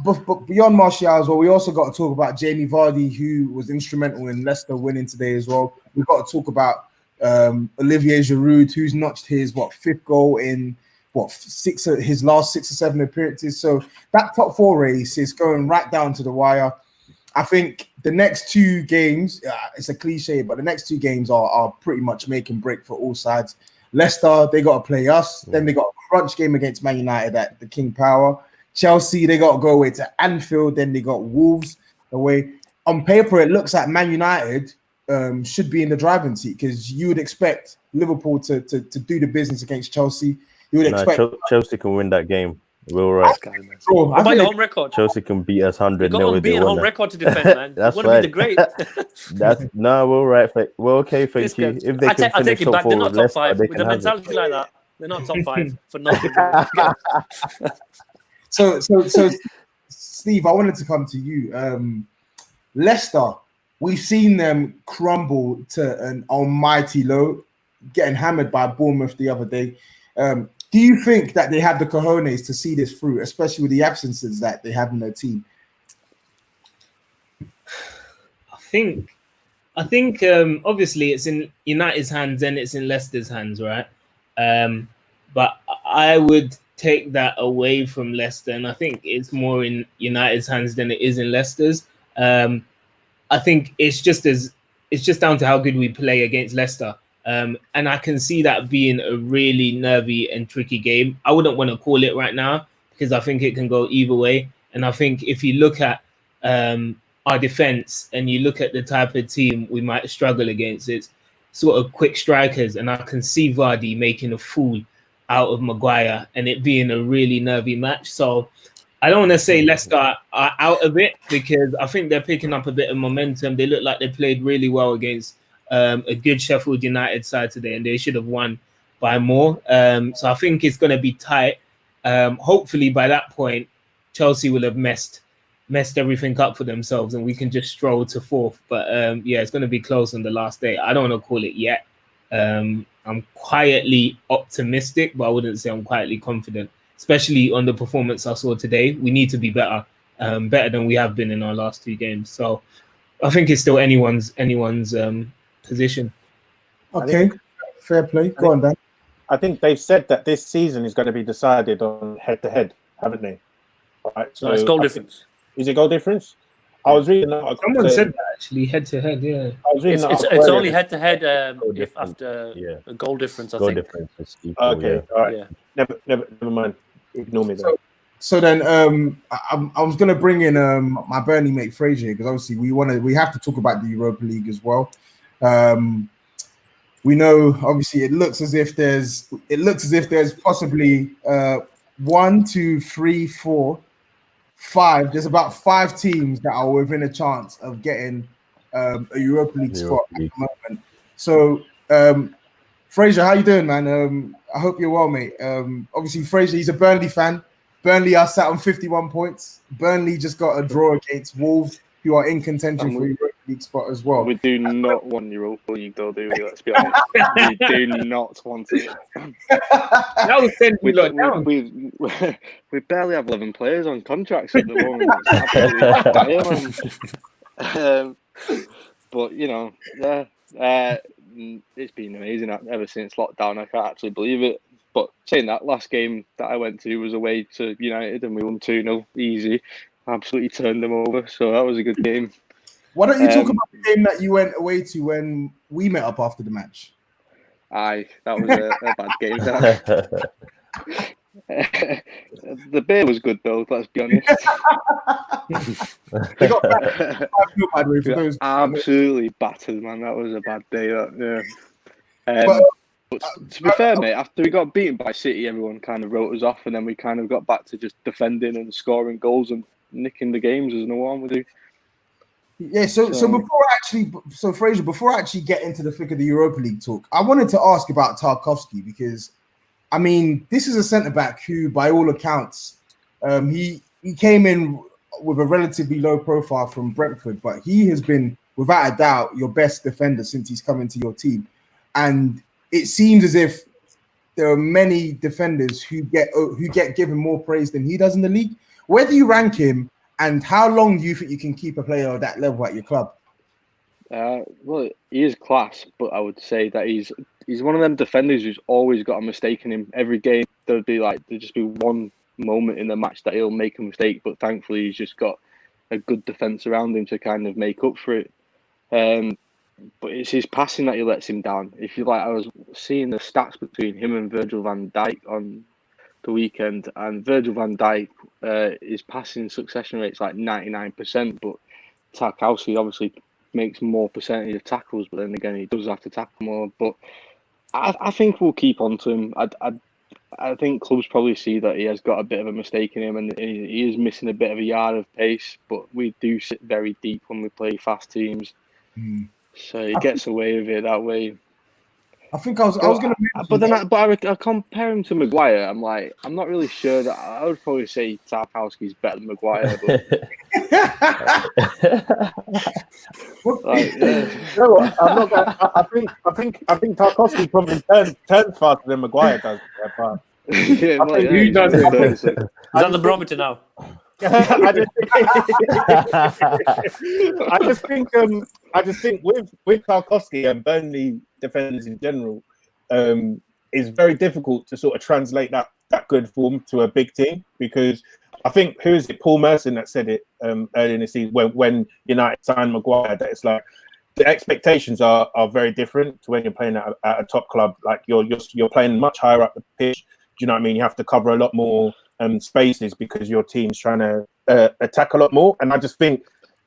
But beyond Martial as well, we also got to talk about Jamie Vardy, who was instrumental in Leicester winning today as well. We've got to talk about Olivier Giroud, who's notched his fifth goal in his last 6 or 7 appearances. So that top 4 race is going right down to the wire. I think the next 2 games, it's a cliche, but the next 2 games are pretty much make and break for all sides. Leicester, they got to play us. Then they got a crunch game against Man United at the King Power. Chelsea, they got to go away to Anfield. Then they got Wolves away. On paper, it looks like Man United should be in the driving seat, because you would expect Liverpool to do the business against Chelsea. You would expect Chelsea can win that game. We're all right. How about your home record? Chelsea can beat us 100-0. You've got a beaten home record to defend, man. That's you want to be the great. We're all right. We're okay, thank you. If they can finish top 4 they're not with top 5. Leicester, With a mentality like that, they're not top 5 for nothing. So, Steve, I wanted to come to you. Leicester, we've seen them crumble to an almighty low, getting hammered by Bournemouth the other day. Do you think that they have the cojones to see this through, especially with the absences that they have in their team? I think obviously it's in United's hands and it's in Leicester's hands, right? But I would take that away from Leicester, and I think it's more in United's hands than it is in Leicester's. I think it's just down to how good we play against Leicester. And I can see that being a really nervy and tricky game. I wouldn't want to call it right now because I think it can go either way. And I think if you look at our defense and you look at the type of team we might struggle against, it's sort of quick strikers. And I can see Vardy making a fool out of Maguire and it being a really nervy match. So I don't want to say Leicester are out of it, because I think they're picking up a bit of momentum. They look like they played really well against a good Sheffield United side today, and they should have won by more. So I think it's going to be tight. Hopefully by that point, Chelsea will have messed everything up for themselves and we can just stroll to 4th. But it's going to be close on the last day. I don't want to call it yet. I'm quietly optimistic, but I wouldn't say I'm quietly confident, especially on the performance I saw today. We need to be better than we have been in our last 2 games. So I think it's still anyone's position. Okay, fair play. Go on, Dan. I think they've said that this season is going to be decided on head-to-head, haven't they? Right, so it's goal difference. Is it goal difference? I was reading that. Someone said that actually, head-to-head, yeah. I was reading it's only head-to-head if after a goal difference, I think. Goal difference is equal, okay, all right. Yeah. Never mind. Ignore me then. So then, I was gonna bring in my Burnley mate Fraser, because obviously we have to talk about the Europa League as well. We know obviously it looks as if there's possibly 1, 2, 3, 4, 5. There's about 5 teams that are within a chance of getting a Europa League spot at the moment. So, Fraser, how you doing, man? I hope you're well, mate. Obviously, Fraser, he's a Burnley fan. Burnley are sat on 51 points. Burnley just got a draw against Wolves, who are in contention for Europa League spot as well. We do not want Europa League, though, do we? Let's be honest. We do not want it. That was 10 down. We barely have 11 players on contracts at the moment. It's absolutely dire, but, you know, it's been amazing ever since lockdown. I can't actually believe it. But saying that, last game that I went to was away to United and we won 2-0 easy. Absolutely turned them over. So that was a good game. Why don't you talk about the game that you went away to when we met up after the match? Aye, that was a bad game. That. The beer was good though. Let's be honest. They got bad. I feel bad way for those. Absolutely battered, man. That was a bad day. That, yeah. But to be fair, mate, after we got beaten by City, everyone kind of wrote us off, and then we kind of got back to just defending and scoring goals and nicking the games. There's no one with you. Yeah, so Fraser, before I actually get into the thick of the Europa League talk, I wanted to ask about Tarkowski because, I mean, this is a centre back who, by all accounts, he came in with a relatively low profile from Brentford, but he has been, without a doubt, your best defender since he's come into your team, and it seems as if there are many defenders who get given more praise than he does in the league. Where do you rank him? And how long do you think you can keep a player of that level at your club? Well, he is class, but I would say that he's one of them defenders who's always got a mistake in him. Every game there'll just be one moment in the match that he'll make a mistake, but thankfully he's just got a good defence around him to kind of make up for it. But it's his passing that he lets him down. If you like, I was seeing the stats between him and Virgil van Dijk on the weekend, and Virgil van Dijk, his passing succession rate's like 99%, but Tarkowski obviously makes more percentage of tackles, but then again he does have to tackle more. But I think we'll keep on to him. I think clubs probably see that he has got a bit of a mistake in him, and he is missing a bit of a yard of pace, but we do sit very deep when we play fast teams. So he gets away with it that way. I think I was going to. But I compare him to Maguire. I'm not really sure that I would probably say Tarkowski's better than Maguire. But I'm not. I think Tarkowski probably turns faster than Maguire does. Who does it? Is that the barometer now? I just think with Tarkowski and Burnley defenders in general, it's very difficult to sort of translate that good form to a big team, because I think Paul Merson that said it earlier in the season when United signed Maguire, that it's like the expectations are very different to when you're playing at a top club. Like you're playing much higher up the pitch. Do you know what I mean? You have to cover a lot more spaces because your team's trying to attack a lot more. And I just think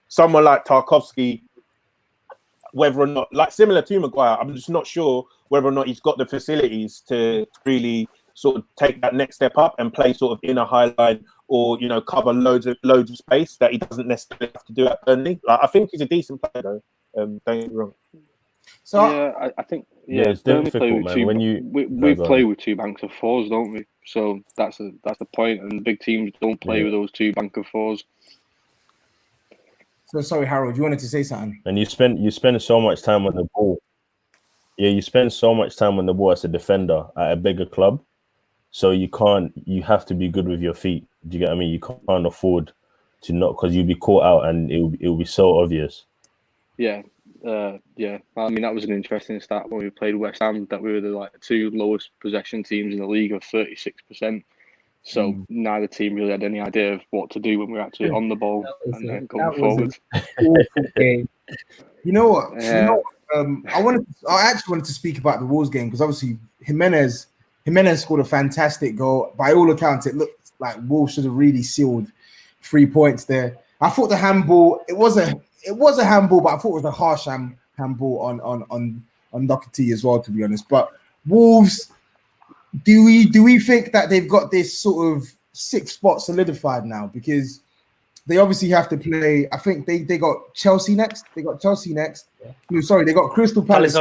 someone like Tarkowski, whether or not, like similar to Maguire, I'm just not sure whether or not he's got the facilities to really sort of take that next step up and play sort of in a high line, or cover loads of space that he doesn't necessarily have to do at Burnley. Like, I think he's a decent player though. Don't get me wrong. So yeah, I think it's difficult, man. When we play with two banks of fours, don't we? So that's the point, and big teams don't play with those two bank of fours. So sorry, Harold, you wanted to say something? And you spend so much time on the ball. Yeah, you spend so much time on the ball as a defender at a bigger club, so you have to be good with your feet. Do you get what I mean? You can't afford to not, because you'll be caught out and it'll be so obvious. Yeah. I mean, that was an interesting stat when we played West Ham, that we were the two lowest possession teams in the league of 36%. So neither team really had any idea of what to do when we were actually on the ball and going forward. You know what? I actually wanted to speak about the Wolves game, because obviously Jimenez scored a fantastic goal. By all accounts, it looked like Wolves should have really sealed 3 points there. I thought the handball, it was a handball, but I thought it was a harsh handball on Doherty as well, to be honest. But Wolves, do we think that they've got this sort of sixth spot solidified now? Because they obviously have to play. I think they got Chelsea next. They got Crystal Palace.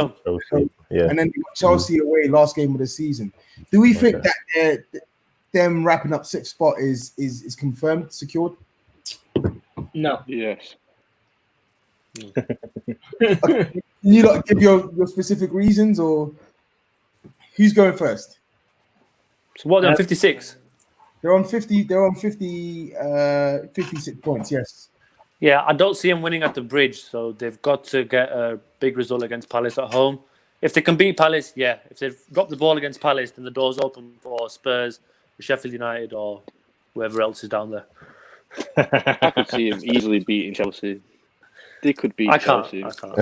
Yeah. And then they got Chelsea away last game of the season. Do we think that them wrapping up sixth spot is confirmed, secured? No. Yes. Can you not give your specific reasons, or who's going first? So what, they're on 56? They're on 50. They're on 56 points. Yes. Yeah, I don't see them winning at the Bridge, so they've got to get a big result against Palace at home. If they can beat Palace, yeah. If they drop the ball against Palace, then the door's open for Spurs, Sheffield United, or whoever else is down there. I could see him easily beating Chelsea. They could beat Chelsea. I can't.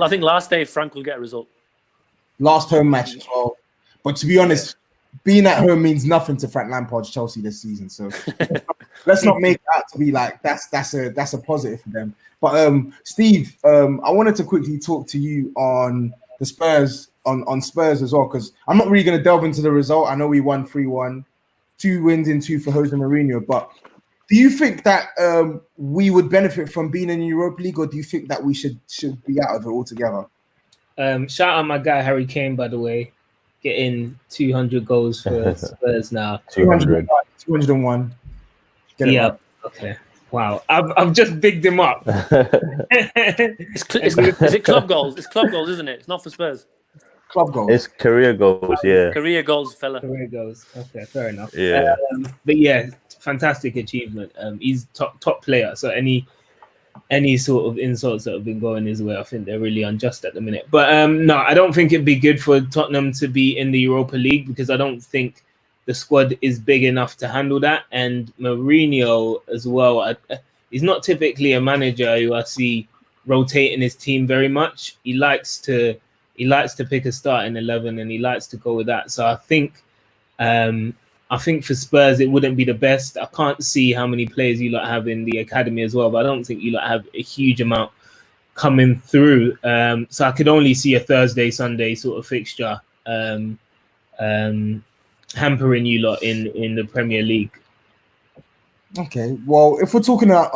I think last day Frank will get a result. last home match as well. But to be honest, being at home means nothing to Frank Lampard's Chelsea this season. So let's not make it out to be like that's a positive for them. But Steve, I wanted to quickly talk to you on the Spurs on Spurs as well, because I'm not really going to delve into the result. I know we won 3-1, 2 wins in 2 for Jose Mourinho. But do you think that we would benefit from being in the Europa League, or do you think that we should be out of it altogether? Shout out my guy Harry Kane, by the way, getting 200 goals for Spurs now. 201. Yeah. Okay. Wow. I've just bigged him up. Is it club goals? It's club goals, isn't it? It's not for Spurs. Club goals. It's career goals, yeah. Career goals, fella. Career goals. Okay, fair enough. Yeah. But yeah, fantastic achievement. He's top player. So any sort of insults that have been going his way, I think they're really unjust at the minute. But no, I don't think it'd be good for Tottenham to be in the Europa League, because I don't think the squad is big enough to handle that. And Mourinho as well, he's not typically a manager who I see rotating his team very much. He likes to pick a starting 11 and he likes to go with that. So I think for Spurs it wouldn't be the best. I can't see how many players you lot have in the academy as well, but I don't think you lot have a huge amount coming through. So I could only see a Thursday, Sunday sort of fixture hampering you lot in the Premier League. Okay, well, if we're talking on,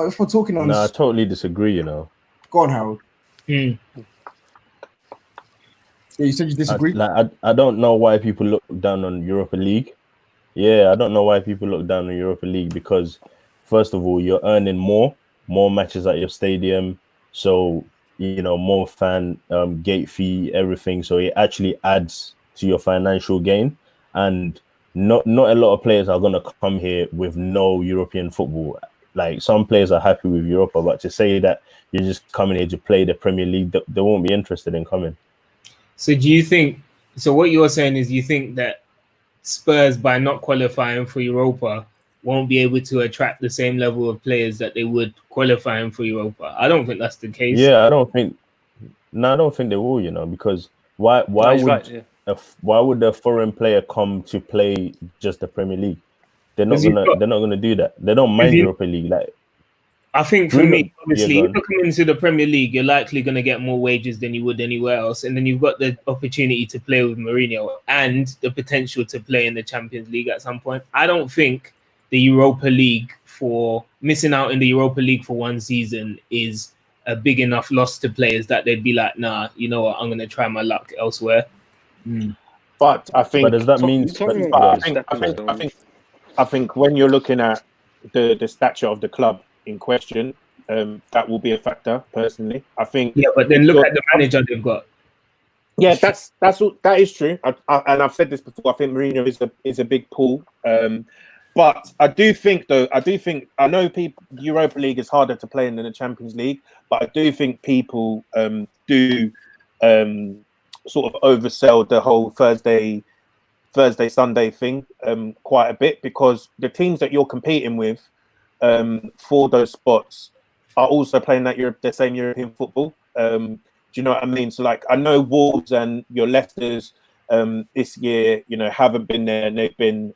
I totally disagree. You know, go on, Harold. Yeah, you said you disagree. I don't know why people look down on Europa League. Yeah, I don't know why people look down on Europa League, because first of all, you're earning more matches at your stadium, so you know, more fan gate fee, everything. So it actually adds to your financial gain. And not a lot of players are going to come here with no European football. Like, some players are happy with Europa, but to say that you're just coming here to play the Premier League, they won't be interested in coming. So do you think, so what you're saying is you think that Spurs, by not qualifying for Europa, won't be able to attract the same level of players that they would qualifying for Europa? I don't think that's the case. Yeah, I don't think they will, you know, because why would a foreign player come to play just the Premier League? They're not gonna do that. They don't mind Europa League. Like, I think for me, obviously, if you come into the Premier League, you're likely going to get more wages than you would anywhere else. And then you've got the opportunity to play with Mourinho and the potential to play in the Champions League at some point. I don't think the Europa League, for missing out in the Europa League for one season, is a big enough loss to players that they'd be like, nah, you know what, I'm going to try my luck elsewhere. But I think, but does that mean? I think when you're looking at the stature of the club in question, that will be a factor. Personally, I think. Yeah, but then look at the manager they've got. Yeah, that is true. And I've said this before. I think Mourinho is a big pull. But I do think, I know people, Europa League is harder to play than the Champions League, but I do think people do sort of oversell the whole Thursday, Sunday thing quite a bit, because the teams that you're competing with for those spots are also playing the same European football. Do you know what I mean? So, like, I know Wolves and your Leicesters this year, you know, haven't been there, and they've been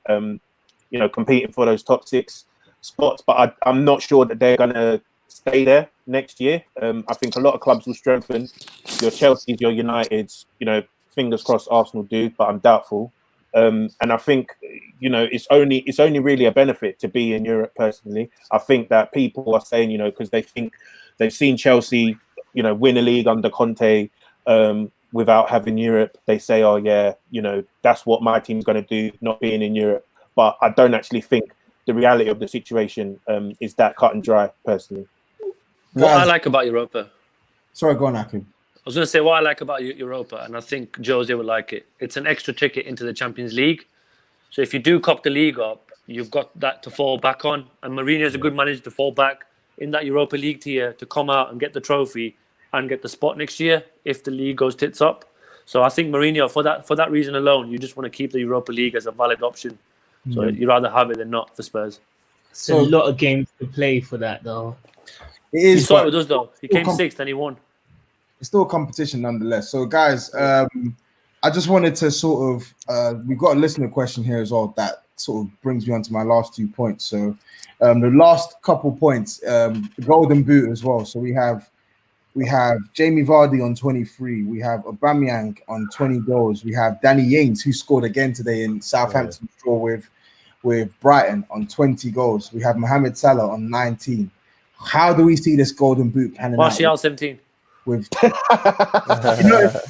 you know, competing for those top 6 spots, but I'm not sure that they're going to stay there next year. I think a lot of clubs will strengthen. Your Chelsea's, your United's, you know, fingers crossed Arsenal do, but I'm doubtful. And I think, you know, it's only really a benefit to be in Europe. Personally, I think that people are saying, you know, because they think they've seen Chelsea, you know, win a league under Conte without having Europe. They say, oh yeah, you know, that's what my team's going to do, not being in Europe. But I don't actually think the reality of the situation is that cut and dry, personally. What I like about Europa. Sorry, go on, Aaqib. I was going to say what I like about Europa, and I think Jose would like it. It's an extra ticket into the Champions League. So if you do cop the league up, you've got that to fall back on. And Mourinho is a good manager to fall back in that Europa League tier to come out and get the trophy and get the spot next year if the league goes tits up. So I think Mourinho, for that reason alone, you just want to keep the Europa League as a valid option. So you'd rather have it than not for Spurs. So a lot of games to play for that, though. It is. He saw it with us, though. He came 6th and he won. It's still a competition nonetheless. So, guys, I I just wanted to sort of we've got a listener question here as well that sort of brings me on to my last 2 points. So the last couple points, the golden boot as well. So we have Jamie Vardy on 23. We have Aubameyang on 20 goals. We have Danny Ings, who scored again today in Southampton's draw with Brighton on 20 goals. We have Mohamed Salah on 19. How do we see this golden boot panning out? Martial 17. With you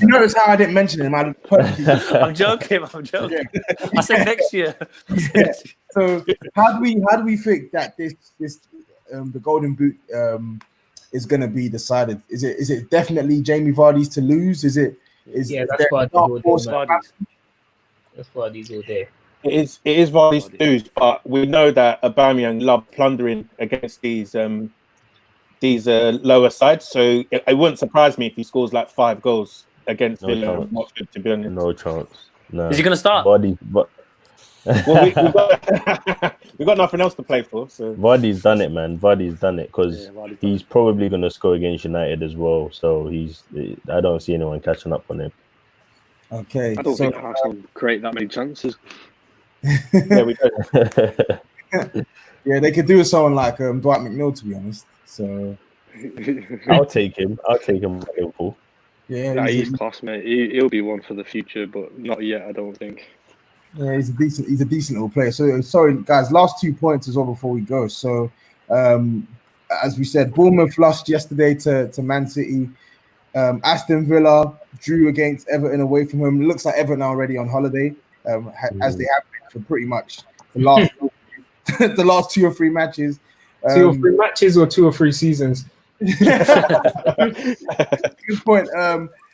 notice how I didn't mention him. I'm joking. I said next year. Yeah. So how do we think that this the golden boot is going to be decided? Is it definitely Jamie Vardy's to lose? That's Vardy's all day. It is Vardy's to lose, but we know that Aubameyang loved plundering against these lower sides. So it wouldn't surprise me if he scores like 5 goals against Villa and Watford, to be honest. No chance. No. Is he going to start? Vardy, but well, we've got nothing else to play for. So Vardy's done it, man. Vardy's done it because he's probably going to score against United as well. So I don't see anyone catching up on him. Okay. I don't think Arsenal create that many chances. yeah, we do. Yeah, they could do with someone like Dwight McNeil, to be honest. So I'll take him. At Liverpool. Yeah, he's class, mate. He'll be one for the future, but not yet, I don't think. Yeah, he's a decent little player. So sorry, guys. Last 2 points as well before we go. So, as we said, Bournemouth lost yesterday to Man City. Aston Villa drew against Everton away from home. It looks like Everton are already on holiday, as they have been for pretty much the last the last 2 or 3 matches. 2 or 3 matches or 2 or 3 seasons. Good point.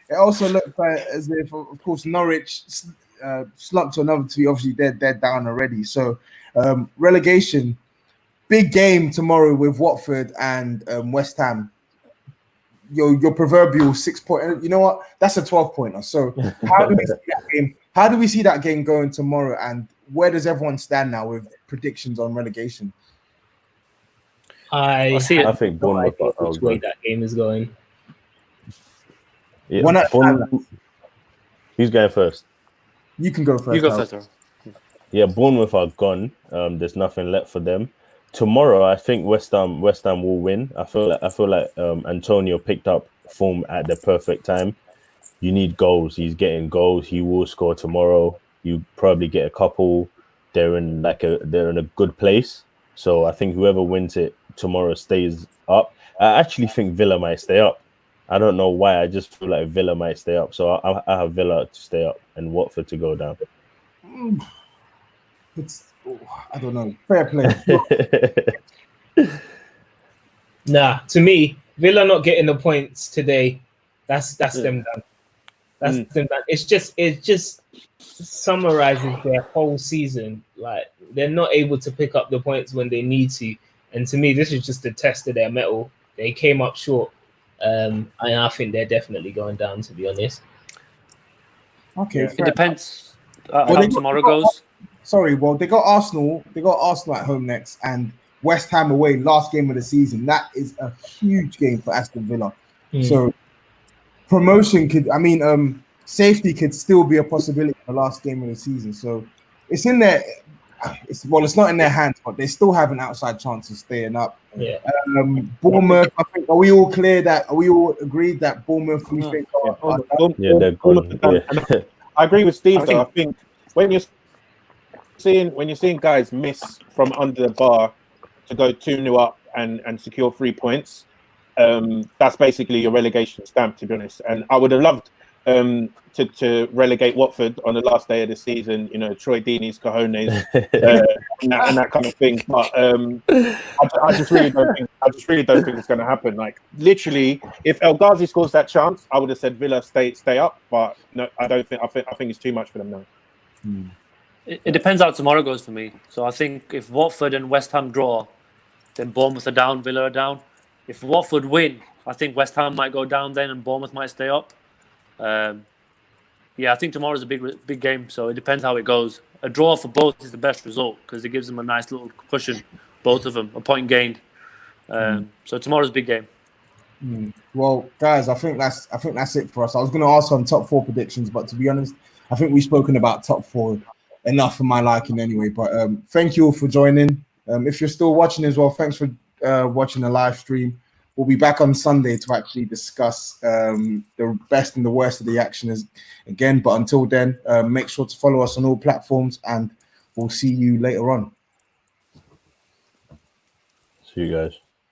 It also looks like as if, of course, Norwich slumped to another 2. Obviously, they're down already. So relegation, big game tomorrow with Watford and West Ham. Your proverbial 6-point. You know what? That's a 12-pointer. So how do we see that game? How do we see that game going tomorrow? And where does everyone stand now with predictions on relegation? I think Bournemouth. Which way that game is going? Yeah, who's going first? You can go first. You go first. Yeah, Bournemouth are gone. There's nothing left for them. Tomorrow, I think West Ham will win. I feel like Antonio picked up form at the perfect time. You need goals. He's getting goals. He will score tomorrow. You probably get a couple. They're in a good place. So I think whoever wins it tomorrow stays up. I actually think Villa might stay up. I don't know why. I just feel like Villa might stay up. So I have Villa to stay up and Watford to go down. I don't know. Fair play. Nah, to me, Villa not getting the points today. That's them done. That's them done. It just summarizes their whole season. Like they're not able to pick up the points when they need to. And to me, this is just a test of their mettle. They came up short. And I think they're definitely going down, to be honest. Okay. It depends how tomorrow goes. Sorry, well, they got Arsenal. They got Arsenal at home next, and West Ham away, last game of the season. That is a huge game for Aston Villa. So promotion safety could still be a possibility in the last game of the season. So it's in there. It's not in their hands, but they still have an outside chance of staying up. Yeah. Bournemouth, I think. Are we all clear that? Are we all agreed that Bournemouth? They're gone. Yeah. I agree with Steve. I think when you're seeing guys miss from under the bar to go 2-0 up and secure 3 points, that's basically your relegation stamp, to be honest. And I would have loved to relegate Watford on the last day of the season, Troy Deeney's cojones and that kind of thing. But I just really don't think it's going to happen. Like literally, if El Ghazi scores that chance, I would have said Villa stay up. But no, I don't think. I think it's too much for them now. It depends how tomorrow goes for me. So I think if Watford and West Ham draw, then Bournemouth are down, Villa are down. If Watford win, I think West Ham might go down then and Bournemouth might stay up. I think tomorrow's a big game, so it depends how it goes. A draw for both is the best result because it gives them a nice little cushion, both of them, a point gained. So tomorrow's a big game. Well, guys, I think that's it for us. I was going to ask on top 4 predictions, but to be honest, I think we've spoken about top four enough for my liking anyway. But thank you all for joining. If you're still watching as well, thanks for watching the live stream. We'll be back on Sunday to actually discuss the best and the worst of the action again. But until then, make sure to follow us on all platforms, and we'll see you later on. See you guys.